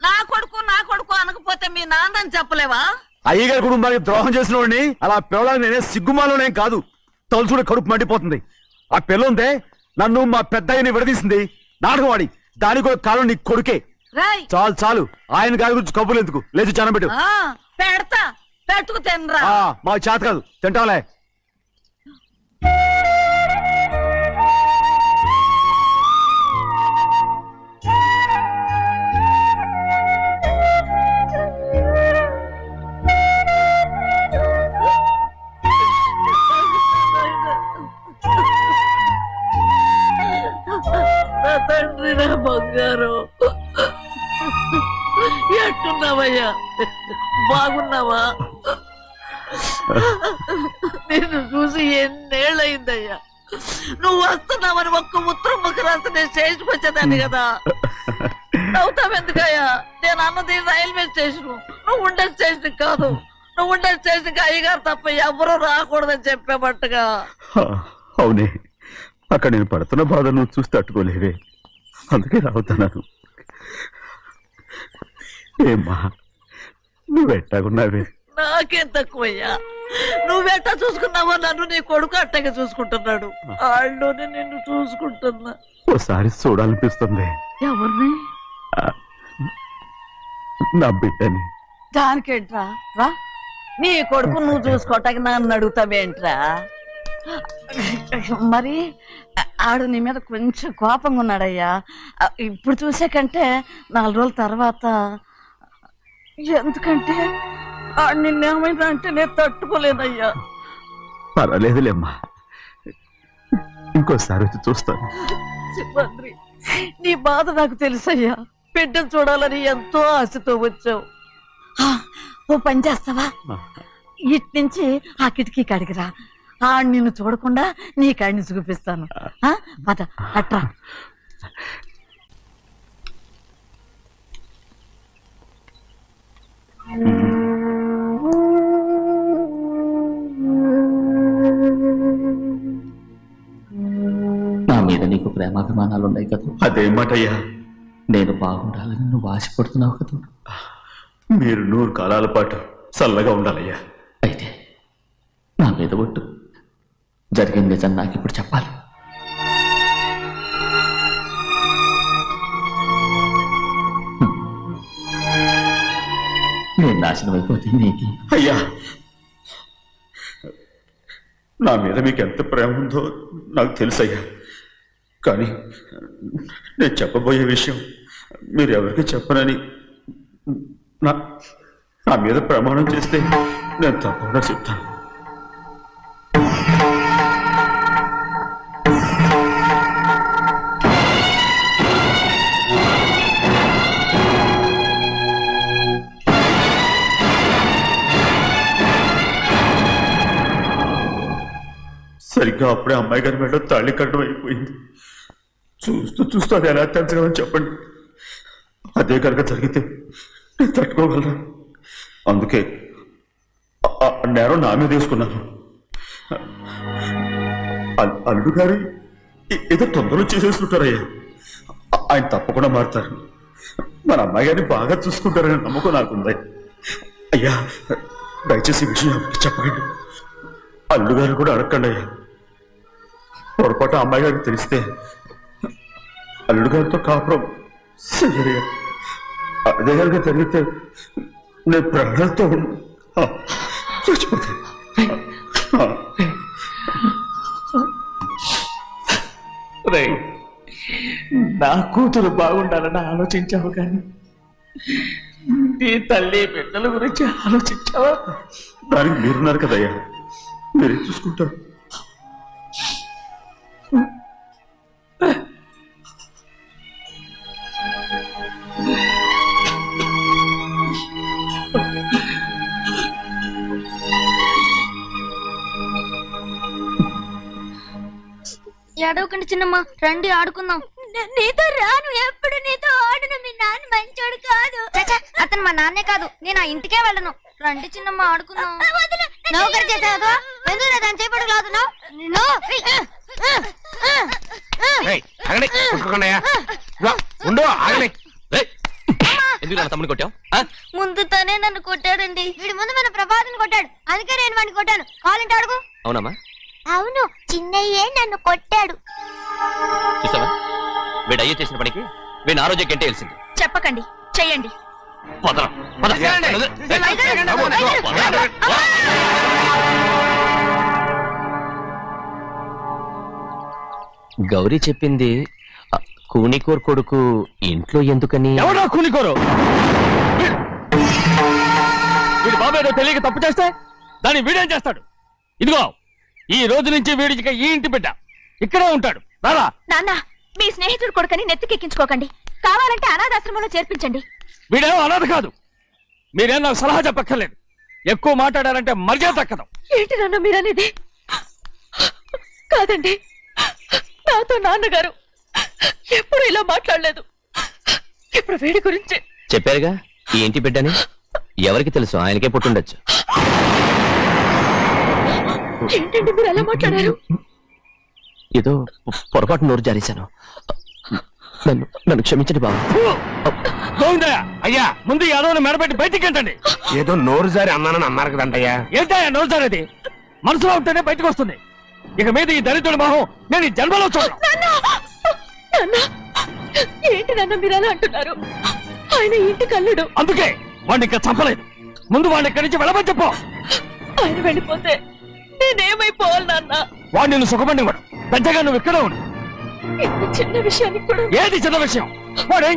Speaker 16: నా కొడుకు అనకపోతే మీ నాన్నని చెప్పలేవా?
Speaker 13: అయ్యగారి కుటుంబానికి ద్రోహం చేసిన వాడిని అలా పిల్లడానికి నేనే సిగ్గుమాలోనేం కాదు. తలుచుకుంటే కడుపు మండిపోతుంది. ఆ పిల్లందే నన్ను మా పెద్దయ్యని విడదీసింది. నాటకం వాడి దానికి కూడా కాలం నీ కొడుకే. చాలు చాలు, ఆయన గారి గురించి కబుర్లు ఎందుకు? లేచి చనబెట్టు.
Speaker 16: పెడతా, పెట్టుకు తినరా.
Speaker 13: మాకు చేత కాదు, తింటాంలే.
Speaker 16: తండ్రి, నా బంగారు, ఎట్టున్నావయ్యా? బాగున్నావా? నిన్ను చూసి ఎన్నేళ్ళయిందయ్యా. నువ్వు వస్తున్నావని ఒక్క ఉత్తరం ముఖ రాస్తే నేను స్టేషన్కి వచ్చేదాన్ని కదా. నవ్వుతావెందుకయ్యా? నేను అన్నది రైల్వే స్టేషన్. నువ్వు ఉండే స్టేషన్ కాదు, నువ్వు ఉండే స్టేషన్కి అయ్యగారు తప్ప ఎవరూ రాకూడదని చెప్పేమట్టుగా.
Speaker 13: అవునే, అక్కడ నేను పడుతున్న బాధ నువ్వు చూసి తట్టుకోలేవే, అందుకే రావుతున్నాను. ఏమ్మా నువ్వెట్టాగున్నావే?
Speaker 16: నాకేం తక్కువయ్యా, నువ్వెట్టా చూసుకున్నావో నన్ను నీ కొడుకు అట్టగా చూసుకుంటున్నాడు. వాళ్ళలోనే నిన్ను చూసుకుంటున్నా.
Speaker 13: ఓసారి చూడాలనిపిస్తుంది.
Speaker 16: ఎవరిని?
Speaker 13: నా బిడ్డని.
Speaker 16: దానికేంట్రా, రా నీ కొడుకు నువ్వు చూసుకోవటానికి నన్ను అడుగుతావేంట్రా? మరి ఆడు నీ మీద కొంచెం కోపంగా ఉన్నాడయ్యా. ఇప్పుడు చూసే కంటే 4 రోజుల తర్వాత. ఎందుకంటే ఆడు నిన్నేమైనా అంటే నేను తట్టుకోలేదయ్యా.
Speaker 13: పర్వాలేదులేమ్మా, ఇంకోసారి వచ్చి చూస్తాను.
Speaker 16: సింహాద్రి, నీ బాధ నాకు తెలుసయ్యా. బిడ్డను చూడాలని ఎంతో ఆశతో వచ్చావు. ఓ పని చేస్తావా, ఇటు నుంచి ఆ కిటికీ కడిగిరా. ఆడు నిన్ను చూడకుండా నీ కాడిని చూపిస్తాను. పద అట్రా.
Speaker 2: నా మీద నీకు ప్రేమాభిమానాలు ఉన్నాయి కదా.
Speaker 13: అదేమాటయ్యా?
Speaker 2: నేను బాగుండాలని నువ్వు ఆశపడుతున్నావు కదా.
Speaker 13: మీరు 100 కాలాల పాటు చల్లగా ఉండాలయ్యా.
Speaker 2: అయితే నా మీద ఒట్టు, జరిగిన నిజం నాకు ఇప్పుడు చెప్పాలి. నేను నాశనం అయిపోతే నీకు.
Speaker 13: అయ్యా, నా మీద మీకు ఎంత ప్రేమ ఉందో నాకు తెలుసయ్యా. కానీ నేను చెప్పబోయే విషయం మీరు ఎవరికి చెప్పనని నా మీద ప్రమాణం చేస్తే నేను తప్పకుండా చెప్తాను. సరిగ్గా అప్పుడే అమ్మాయి గారి మెడలో తాళి కట్టడం అయిపోయింది. చూస్తూ చూస్తూ అది ఎలా తెంచగలని చెప్పండి. అదే కనుక జరిగితే నేను తట్టుకోగలరా? అందుకే నేరం నా మీద తీసుకున్నాను. అల్లుడు గారు ఏదో తొందరలో చేసేసుకుంటారయ్యా. ఆయన తప్పకుండా మారుతారు. మన అమ్మాయి గారిని బాగా చూసుకుంటారని నమ్మకం నాకుంది. అయ్యా, దయచేసి ఈ విషయం ఎవరికి చెప్పకండి. అల్లుడు గారు కూడా అడగండి అయ్యా. పొరపాటు అమ్మాయి గారికి తెలిస్తే అల్లుడు గారితో కాపురం సరిగా అదే కనుక జరిగితే నేను ప్రాణాలతో చచ్చిపోతాను.
Speaker 2: నా కూతురు బాగుండాలని ఆలోచించావు కానీ నీ తల్లి బిడ్డల గురించి ఆలోచించావా?
Speaker 13: దానికి మీరున్నారు కదయ్యా, మీరే చూసుకుంటారు.
Speaker 17: ఏడవకండి చిన్నమ్మ, రండి ఆడుకుందాం. నీతో రాను, ఎప్పుడు నీతో ఆడను. మీ నాన్న మంచోడు కాదు. అతను మా నాన్నే కాదు, నేను ఆ ఇంటికే వెళ్ళను. రండి చిన్నమ్మ ఆడుకుందాం. నౌకరు చేసావు ఎందుకు దాని చేపడు కాదు.
Speaker 11: ఎందుకు తమ్ముని కొట్టావు?
Speaker 17: ముందు తనే నన్ను కొట్టాడండి. వీడి ముందు మన ప్రభాతం కొట్టాడు, అందుకే నేను వాడిని కొట్టాను. కావాలంటే అడుగు.
Speaker 11: అవునమ్మా?
Speaker 17: అవును, చిన్నయ్యే నన్ను కొట్టాడు.
Speaker 11: చూసావా, వీడు అయ్యే చేసిన పనికి వీడిని ఆ రోజే గంటే తెలిసింది.
Speaker 17: చెప్పకండి, చెయ్యండి.
Speaker 11: గౌరీ చెప్పింది కూనికోర్ కొడుకు ఇంట్లో ఎందుకని?
Speaker 2: ఎవడో కూనికోరు? వీడి బాబు ఏదో తెలియక తప్పు చేస్తే దాన్ని వీడేం చేస్తాడు? ఇదిగో, ఈ రోజు నుంచి వీడికి ఈ ఇంటి బిడ్డ ఇక్కడే ఉంటాడు. రారా.
Speaker 10: నాన్న, మీ స్నేహితుడు కొడుకని నెత్తికెక్కించుకోకండి. కావాలంటే అనాథాశ్రమంలో చేర్పించండి.
Speaker 2: వీడేమో అనాథ కాదు. మీరేం నాకు సలహా చెప్పక్కర్లేదు. ఎక్కువ మాట్లాడారంటే మర్యాద తక్కదు.
Speaker 10: ఏంటి నాన్న మీరనేది? కాదండి, నాతో నాన్నగారు ఎప్పుడు ఇలా మాట్లాడలేదు. ఇప్పుడు వీడి గురించి
Speaker 11: చెప్పారుగా ఈ ఇంటి బిడ్డని. ఎవరికి తెలుసు, ఆయనకే పుట్టుండొచ్చు.
Speaker 10: ఏంటండి మీరు ఎలా మాట్లాడారు?
Speaker 11: ఏదో పొరపాటు నోరు జారేశాను. నన్ను క్షమించండి బాబు.
Speaker 2: గోవిందయ్య అయ్యా, ముందు ఈ అదోని మెడపెట్టి బయటికి ఏంటండి?
Speaker 8: ఏదో నోరు జారి అన్నానని అన్నారు కదంటయ్యా.
Speaker 2: ఏంటయ్యా నోరు జారేది? మనసులో ఉంటేనే బయటకు వస్తుంది. ఇక మీద ఈ దరిద్రుడి మొహం నేను ఈ జన్మలో చూడను.
Speaker 10: ఏంటి నాన్న మీరు అలా అంటున్నారు? ఆయన ఇంటి కల్లుడు.
Speaker 2: అందుకే వాడిని ఇంకా చంపలేదు. ముందు వాడిని ఇక్కడి నుంచి వెళ్ళమని చెప్పు.
Speaker 10: ఆయన వెళ్ళిపోతే నేనేమైపోవాలి నాన్న?
Speaker 2: వాడిని నువ్వు సుఖపడివాడు. పెద్దగా నువ్వు ఇక్కడ ఉండు.
Speaker 10: ఇంత చిన్న విషయానికి కూడా.
Speaker 2: ఏది చిన్న విషయం? వాడే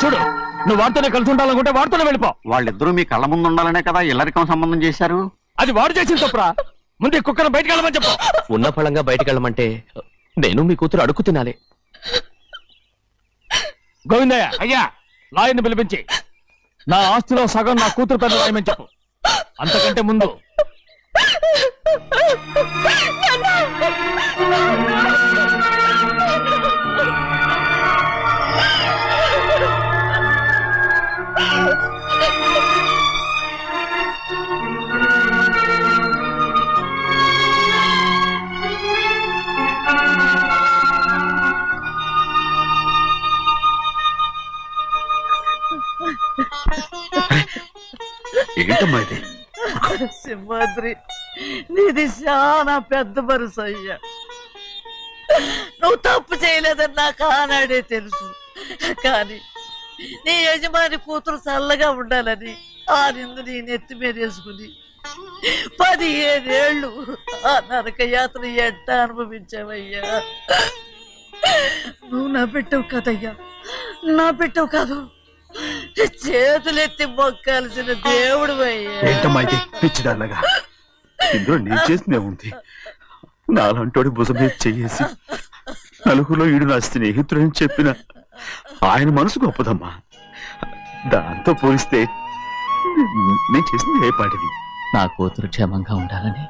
Speaker 2: చూడు, నువ్వు వాడితోనే కలిసి ఉండాలనుకుంటే వాడితోనే వెళ్ళిపో.
Speaker 14: వాళ్ళిద్దరూ మీ కళ్ళ ముందు ఉండాలనే కదా ఇల్లరికం సంబంధం చేశారు.
Speaker 2: అది వాడు చేసిన తప్పురా. ముందు ఈ కుక్కను బయటకు వెళ్ళమని చెప్పు.
Speaker 11: ఉన్న ఫలంగా బయటకు వెళ్ళమంటే నేను మీ కూతురు అడుగు తినాలి.
Speaker 2: గోవిందయ్య అయ్యా, లాయర్ని పిలిపించి నా ఆస్తిలో సగం నా కూతురు పెద్ద రాయమని చెప్పు. అంతకంటే ముందు
Speaker 13: ఏంటమ్మా ఇది?
Speaker 16: సింహాద్రి, నీది చాలా పెద్ద మనసు అయ్యా. నువ్వు తప్పు చేయలేదని నాకు ఆనాడే తెలుసు. కానీ నీ యజమాని కూతురు చల్లగా ఉండాలని ఆ నిందు నీ నెత్తి మీద వేసుకుని 15 ఏళ్ళు ఆ నరక యాత్ర ఎట్ట అనుభవించావయ్యా. నువ్వు నా పెట్టవు కదయ్యా, నా పెట్టవు కాదు, చేతులెత్తి మొక్కాల్సిన దేవుడు అయ్యా.
Speaker 13: ఏంటమ్మా ఇది పిచ్చిదాన్నగా? ఇందులో నేను చేసినే ఉంది. నాలంటోడి భుజం మీద చెయ్యేసి నలుగురిలో ఈడు నా స్నేహితుడని చెప్పిన ఆయన మనసు గొప్పదమ్మా. దాంతో పోలిస్తే నేను చేసింది ఏ పాటిది?
Speaker 11: నా కూతురు క్షేమంగా ఉండాలని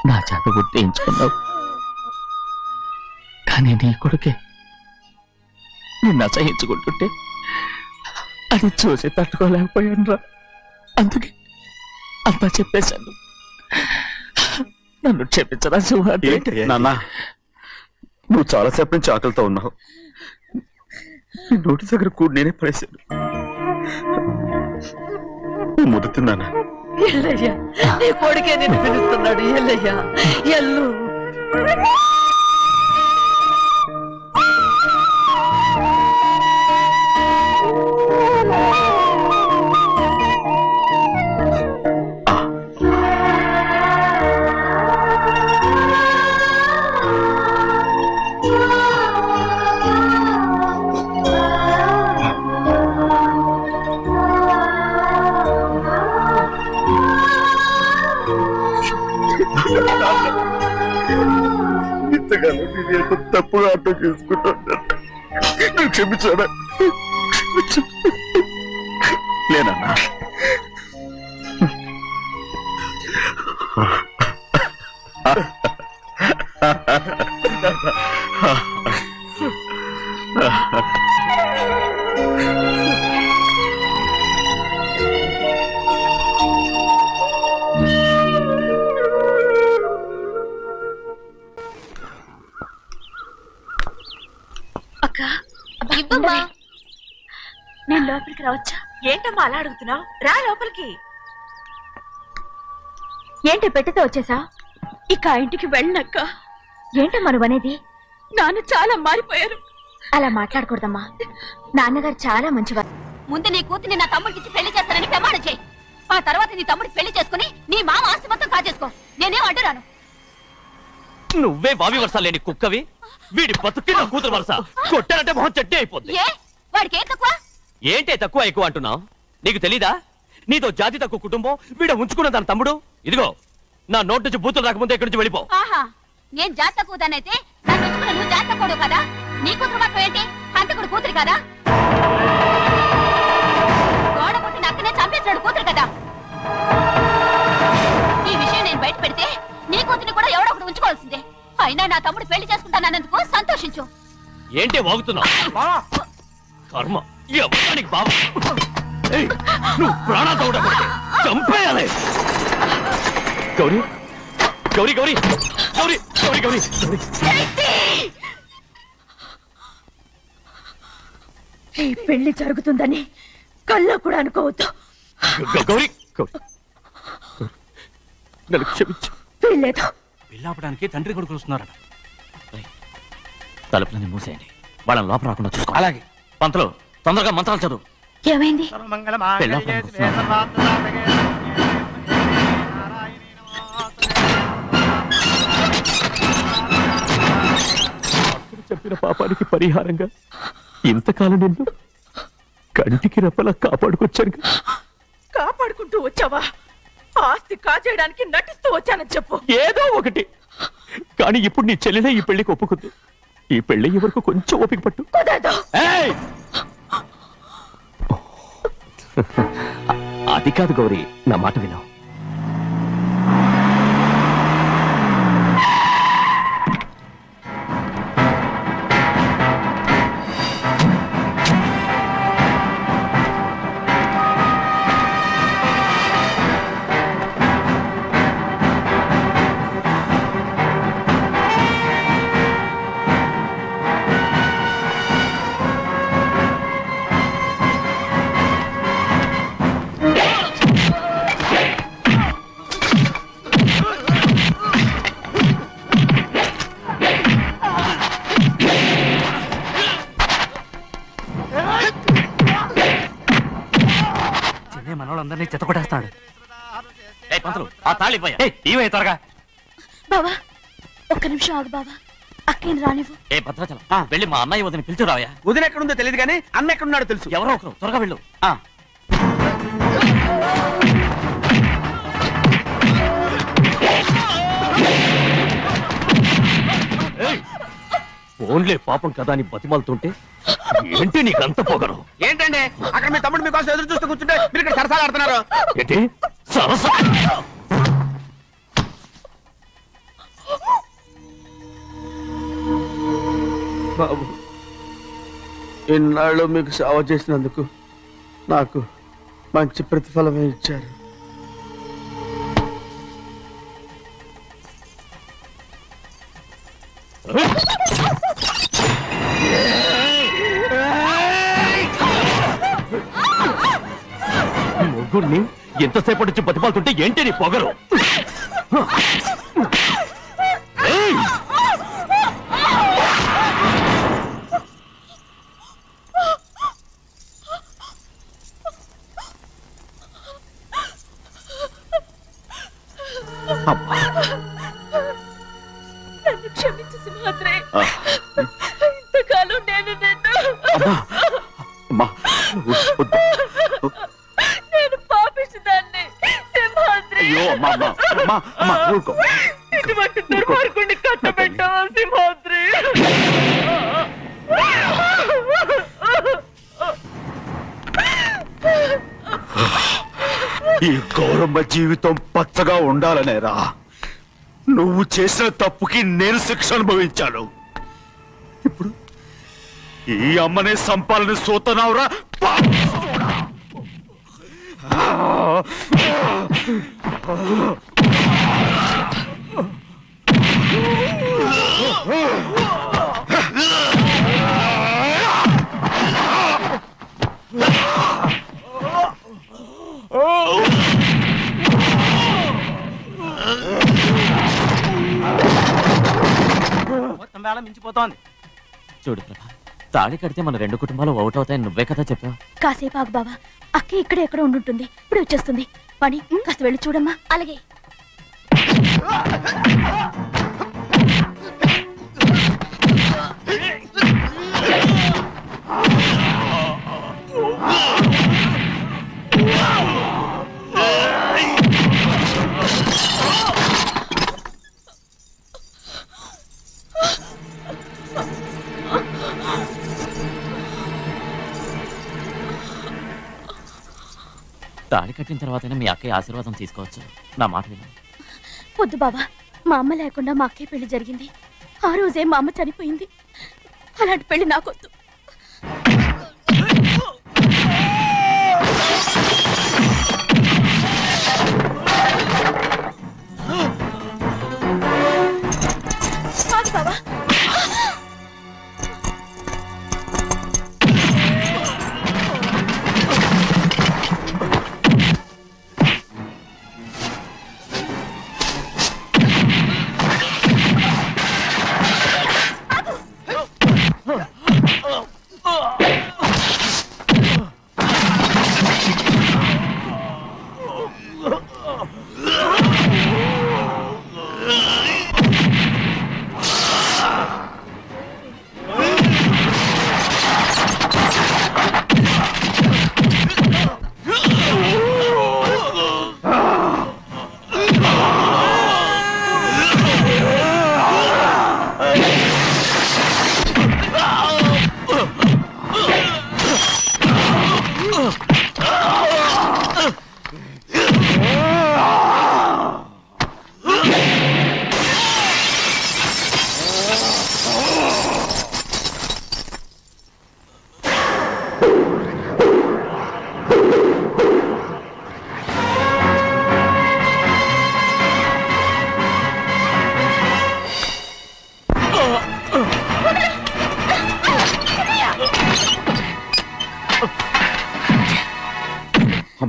Speaker 11: నా చేత గుర్తించుకున్నావు. కానీ నీ కొడుకే నిన్ను అసహించుకుంటుంటే అది చూసి తట్టుకోలేకపోయాను రా. అందుకే అంతా చెప్పేశాను. నన్ను క్షమించరా సింహాద్రి.
Speaker 13: నాన్న, నువ్వు చాలాసేపు నుంచి ఆకలితో ఉన్నావు. నీ నోటి దగ్గర కూడా నేనే పడేశాను. ముద్దు తిన్నానా?
Speaker 16: ఎల్లయ్యా, నీ కొడుకే నిన్ను పిలుస్తున్నాడు. ఎల్లయ్యా, ఎల్లు.
Speaker 13: ఇంతకాలం నేను ఎంత తప్పుగా అర్థం చేసుకుంటాను. నువ్వు క్షమించాడా? లేనన్నా,
Speaker 10: ఇవ్వమ్మా. నేను లోపలికి రావచ్చా? ఏంటమ్మా అలా అడుగుతున్నావు? రా లోపలికి. ఏంటి పెట్టితే వచ్చేసా? ఇక ఆ ఇంటికి వెళ్ళనక్క. ఏంటమ్మా నువ్వు అనేది? నాన్న చాలా మారిపోయారు. అలా మాట్లాడకూడదమ్మా. నాన్నగారు చాలా మంచివారు.
Speaker 17: ముందు నీ కూతుర్ని నా తమ్ముడికి పెళ్లి చేస్తానని ప్రమాణం చేయి. ఆ తర్వాత నీ తమ్ముడికి పెళ్లి చేసుకుని నీ మామ ఆస్తి మొత్తం కాజేసుకో. నేనేం అడ్డురాను.
Speaker 1: నువ్వే వావి వరుస లేని కుక్కవి. వీడి బతుక్కి నా కూతురు వరుస. కొట్టానంటే మొహం చెడ్డే అయిపోద్ది.
Speaker 17: వాడికి ఏం తక్కువ?
Speaker 1: ఏంటే తక్కువ ఎక్కువ అంటున్నావు? నీకు తెలీదా? నీతో జాతి తక్కువ కుటుంబం వీడ ఉంచుకున్న తన తమ్ముడు. ఇదిగో నా నోటి నుంచి బూతులు రాకముందే ఇక్కడి నుంచి వెళ్ళిపో.
Speaker 17: ఆహా, నేను జాతి తక్కువదానైతే నన్ను ఉంచుకున్న నువ్వు జాతి తక్కువ కదా? నీ కూతురు మాత్రం ఏంటి? హంతకుడు కూతురు కదా? గోడ పుట్టిన అక్కనే చంపేసినాడు కూతురు కదా? ఈ విషయం నేను బయట పెడితే నీ కూతురిని కూడా ఎవడో ఒకటి ఉంచుకోవాల్సిందే. అయినా నా తమ్ముడు పెళ్లి చేసుకుంటానన్నందుకు సంతోషించు.
Speaker 1: ఏంటే వాగుతున్నావు? కర్మ. ఎవరికి బాబా నువ్వు ప్రాణాలతో ఉండకూడదు చంపేయాలి గౌరీ గౌరీ గౌరీ గౌరీ గౌరీ గౌరీ
Speaker 10: ఈ పెళ్లి జరుగుతుందని కల్లో కూడా అనుకోవద్దు.
Speaker 1: గౌరీ గౌరీ నన్ను క్షమించు.
Speaker 10: వీల్లేదు.
Speaker 1: పెళ్ళాపడానికి తండ్రి కొడుకులు వస్తున్నారట. తలుపులని మూసేయండి, వాళ్ళని లోపల రాకుండా చూసుకో. అలాగే పంతులు తొందరగా మంత్రాలు చదువు.
Speaker 10: ఏమైంది?
Speaker 1: చెప్పిన పాపానికి పరిహారంగా ఇంతకాలం నిన్ను కంటికి రెప్పలా కాపాడుకొచ్చాను.
Speaker 10: కాపాడుకుంటూ వచ్చావా? ఆస్తి కాజేయడానికి నటిస్తూ వచ్చానని చెప్పు.
Speaker 1: ఏదో ఒకటి. కానీ ఇప్పుడు నీ చెల్లెలే ఈ పెళ్లికి ఒప్పుకుంది. ఈ పెళ్లి వరకు కొంచెం ఓపిక పట్టు. అది కాదు గౌరీ, నా మాట విను.
Speaker 2: మనోళ్ళందరినీ చెత్తకొట్టేస్తాడు.
Speaker 1: పంతులు ఆ తాళి ఇవే త్వరగా.
Speaker 17: బావా ఒక్క నిమిషం ఆగు బావా, అక్కేం రానివ్వు.
Speaker 1: ఏ భద్రాచలం వెళ్ళి మా అన్నయ్య వదిన పిలిచిరావయ్యా.
Speaker 7: వదిన ఎక్కడుందో తెలియదు కానీ అన్న ఎక్కడున్నాడో తెలుసు.
Speaker 1: ఎవరో ఒకరు త్వరగా వెళ్ళు. ఫోన్లే పాపం కదా అని బతిమాలుతుంటే ఏంటి నీకంత పొగరు?
Speaker 7: ఏంటండి అక్కడ మీ తమ్ముడు మీకోసం ఎదురు చూస్తూ కూర్చుంటే మీరు ఇక్కడ సరసాలు ఆడుతున్నారు.
Speaker 1: ఏంటి సరస?
Speaker 7: బాబు ఇన్నాళ్ళు మీకు సేవ చేసినందుకు నాకు మంచి ప్రతిఫలమే ఇచ్చారు.
Speaker 1: ముగ్గురిని ఎంతసేపటి నుంచి బతిమాలుతుంటే ఏంటి నీ పొగరు?
Speaker 10: నన్ను క్షమించు సింహాద్రి. ఇంతకాలం నేను నేను పాపిస్తుందాన్ని సింహాద్రి. ఇటువంటి దుర్మార్గుడిని కట్టబెట్టావా సింహాద్రి?
Speaker 13: ఈ గౌరమ్మ జీవితం పచ్చగా ఉండాలనేరా నువ్వు చేసిన తప్పుకి నేను శిక్ష అనుభవించాను. ఇప్పుడు ఈ అమ్మనే సంపాలని సోతనావురా.
Speaker 2: మొత్తం వేళ మించిపోతోంది.
Speaker 11: చూడు ప్రభా, తాళి కడితే మన రెండు కుటుంబాలు అవుట్ అవుతాయని నువ్వే కదా చెప్పావు.
Speaker 17: కాసేపు ఆగు బావా, అక్క ఇక్కడే ఎక్కడ ఉండుంటుంది, ఇప్పుడు వచ్చేస్తుంది. పని కాస్త వెళ్ళి చూడమ్మా. అలాగే.
Speaker 11: తాళి కట్టిన తర్వాతైనా మీ అక్కయ్య ఆశీర్వాదం తీసుకోవచ్చు. నా మాట విను.
Speaker 17: వద్దు బావా, మా అమ్మ లేకుండా మా అక్కయ్య పెళ్లి జరిగింది. ఆ రోజే మా అమ్మ చనిపోయింది. అలాంటి పెళ్లి నాకొద్దు.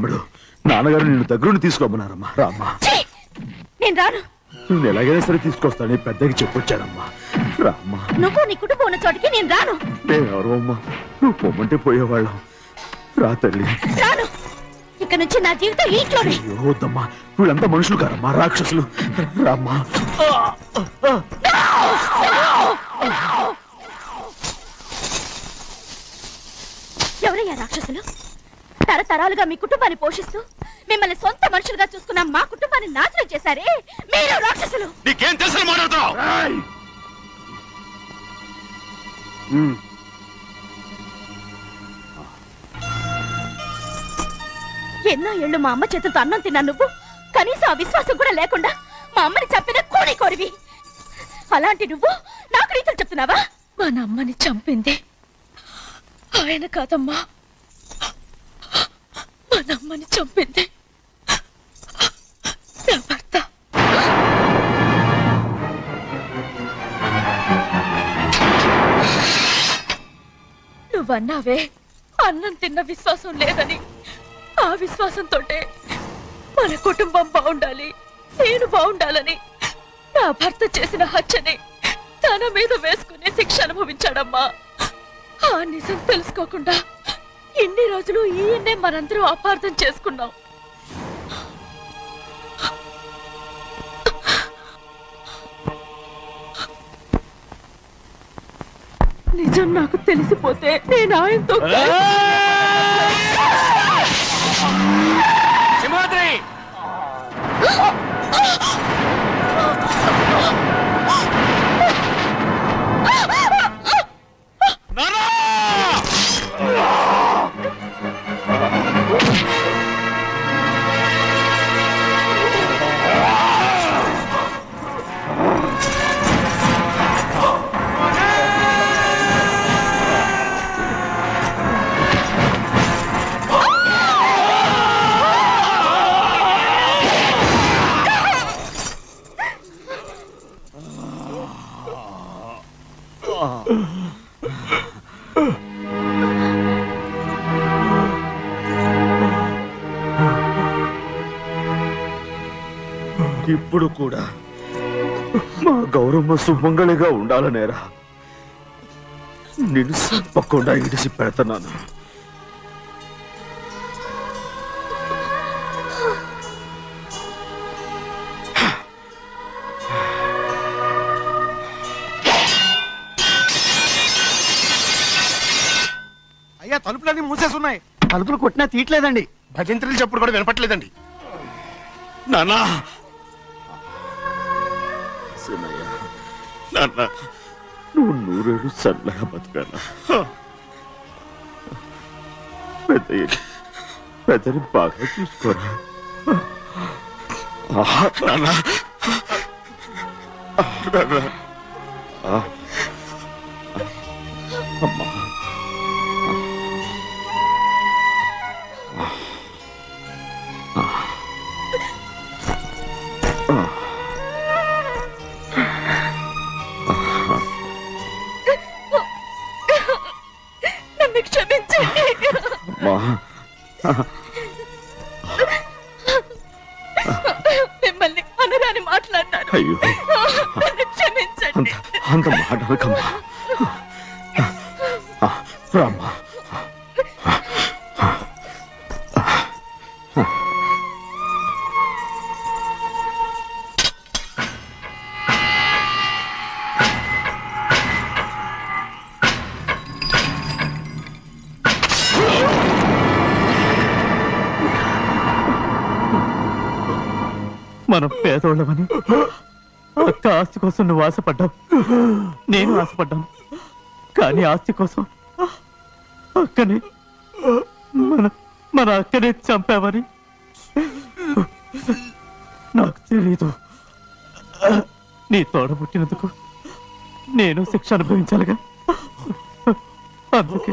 Speaker 13: తమ్ముడు నాన్నగారు నిన్ను దగ్గరుండి తీసుకోమన్నారమ్మా రామ్మా.
Speaker 10: నేను రాను.
Speaker 13: నేను ఎలాగైనా సరే తీసుకొస్తాను పెద్దకి చెప్పొచ్చానమ్మా రామ్మా.
Speaker 10: నువ్వు నీ కుటుంబం ఉన్న చోటికి నేను రాను.
Speaker 13: మేమెవరో అమ్మా నువ్వు పొమ్మంటే పోయేవాళ్ళం రా తల్లి.
Speaker 10: రాను. ఇక నుంచి నా జీవితం ఈ ఇంట్లోనే.
Speaker 13: అయ్యో వద్దమ్మా వీళ్ళంతా మనుషులు కారమ్మా రాక్షసులు రామ్మా.
Speaker 10: ఎవరయ్యా రాక్షసులు? తరతరాలుగా మీ కుటుంబాన్ని పోషిస్తూ మిమ్మల్ని సొంత మనుషులుగా చూసుకున్న మా కుటుంబాన్ని నాశనం చేశారే మీరు రాక్షసులు.
Speaker 1: నీకేం తెలుసు మాట్లాడుతున్నావు?
Speaker 10: ఎన్నో ఏళ్ళు మా అమ్మ చేతులతో అన్నం తిన్నా నువ్వు కనీసం ఆ విశ్వాసం కూడా లేకుండా మా అమ్మని చంపిన కోడి కోరివి. అలాంటి నువ్వు నాకు రీతులు చెప్తున్నావా?
Speaker 18: మా అమ్మని చంపింది ఆయన కాదమ్మా, మా అమ్మని చంపింది నా భర్త. నువ్వన్నావే అన్నం తిన్న విశ్వాసం లేదని. ఆ విశ్వాసంతో మన కుటుంబం బాగుండాలి, నేను బాగుండాలని నా భర్త చేసిన హత్యని తన మీద వేసుకునే శిక్ష అనుభవించాడమ్మా. ఆ నిజం తెలుసుకోకుండా ఇన్ని రోజులు ఈయన్నే మనందరం అపార్థం చేసుకున్నాం. నిజం నాకు తెలిసిపోతే నేను ఆయనతో
Speaker 1: సింహాద్రి
Speaker 13: ఇప్పుడు కూడా మా గౌరమ్మ సుమంగళిగా ఉండాలనేరా నిన్ను తప్పకుండా ఇడిసి పెడతాను.
Speaker 7: అయ్యా తలుపులన్నీ మూసేసున్నాయి. తలుపులు కొట్టినా తీయట్లేదండి.
Speaker 8: భజంత్రులు చెప్పుడు కూడా వినపట్లేదండి.
Speaker 13: నాన్న నాన్న నువ్వు నూరేళ్ళు చల్లగా బతకాల. పెద్దని బాగా చూసుకోరా నాన్న. అమ్మా
Speaker 18: నన్ను క్షమించండి. మిమ్మల్ని అనురాని మాట్లాడినాను.
Speaker 13: అయ్యో
Speaker 18: నన్ను క్షమించండి.
Speaker 13: అంత మాటలకమ్మా రామ్మా.
Speaker 2: మనం పేదోళ్ళమని అక్క ఆస్తి కోసం నువ్వు ఆశపడ్డావు, నేను ఆశపడ్డాను. కానీ ఆస్తి కోసం అక్కనే మన అక్కనే చంపావని నాకు తెలీదు. నీ తోడ పుట్టినందుకు నేను శిక్ష అనుభవించాలిగా. అందుకే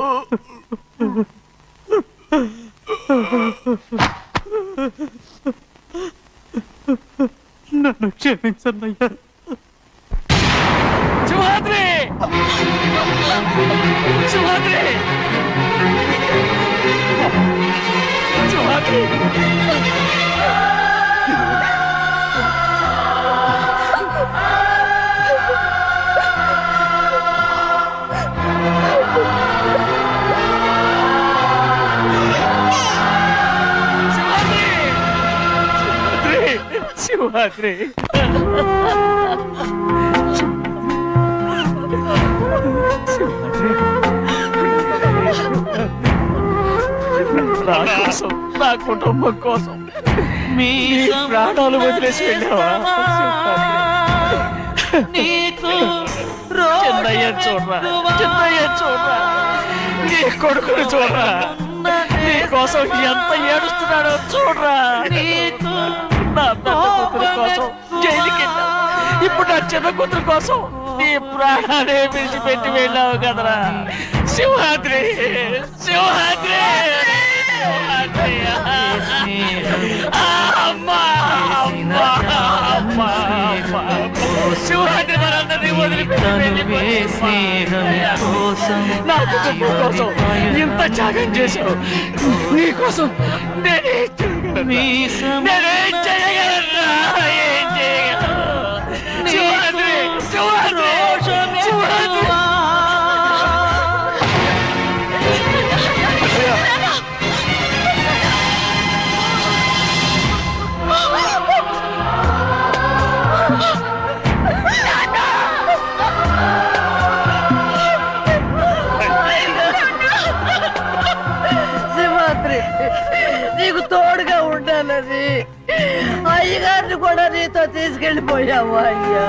Speaker 2: నన్ను క్షమించన్నయ్యా.
Speaker 1: సింహాద్రి సింహాద్రి సింహాద్రి
Speaker 2: సింహాద్రి నా కోసం నా కుటుంబం కోసం మీ ప్రాణాలు వదిలేసి వెళ్ళావా చిన్నయ్య చూడరా చిన్నయ్య చూడరా నీ కొడుకుని చూడరా నీ కోసం ఎంత ఏడుస్తున్నాడో చూడరా నా పెద్ద కూతురు కోసం జైలుకి వెళ్ళావు ఇప్పుడు నా చిన్న కూతురు కోసం నీ ప్రాణాలే విడిచిపెట్టి వెళ్ళావు కదరా సింహాద్రి సింహాద్రి అమ్మా అమ్మా అమ్మా సింహాద్రి మనందరినీ వదిలిపెట్టి నా కుటుంబం కోసం ఇంత త్యాగం చేశావు నీ కోసం నేనేం చేయగలరా ఏం చేయగలను సింహాద్రి సింహాద్రి సింహాద్రి
Speaker 16: సింహాద్రి నీకు తోడుగా ఉండాలని అయ్యగారిని కూడా నీతో తీసుకెళ్ళిపోయావు అయ్యా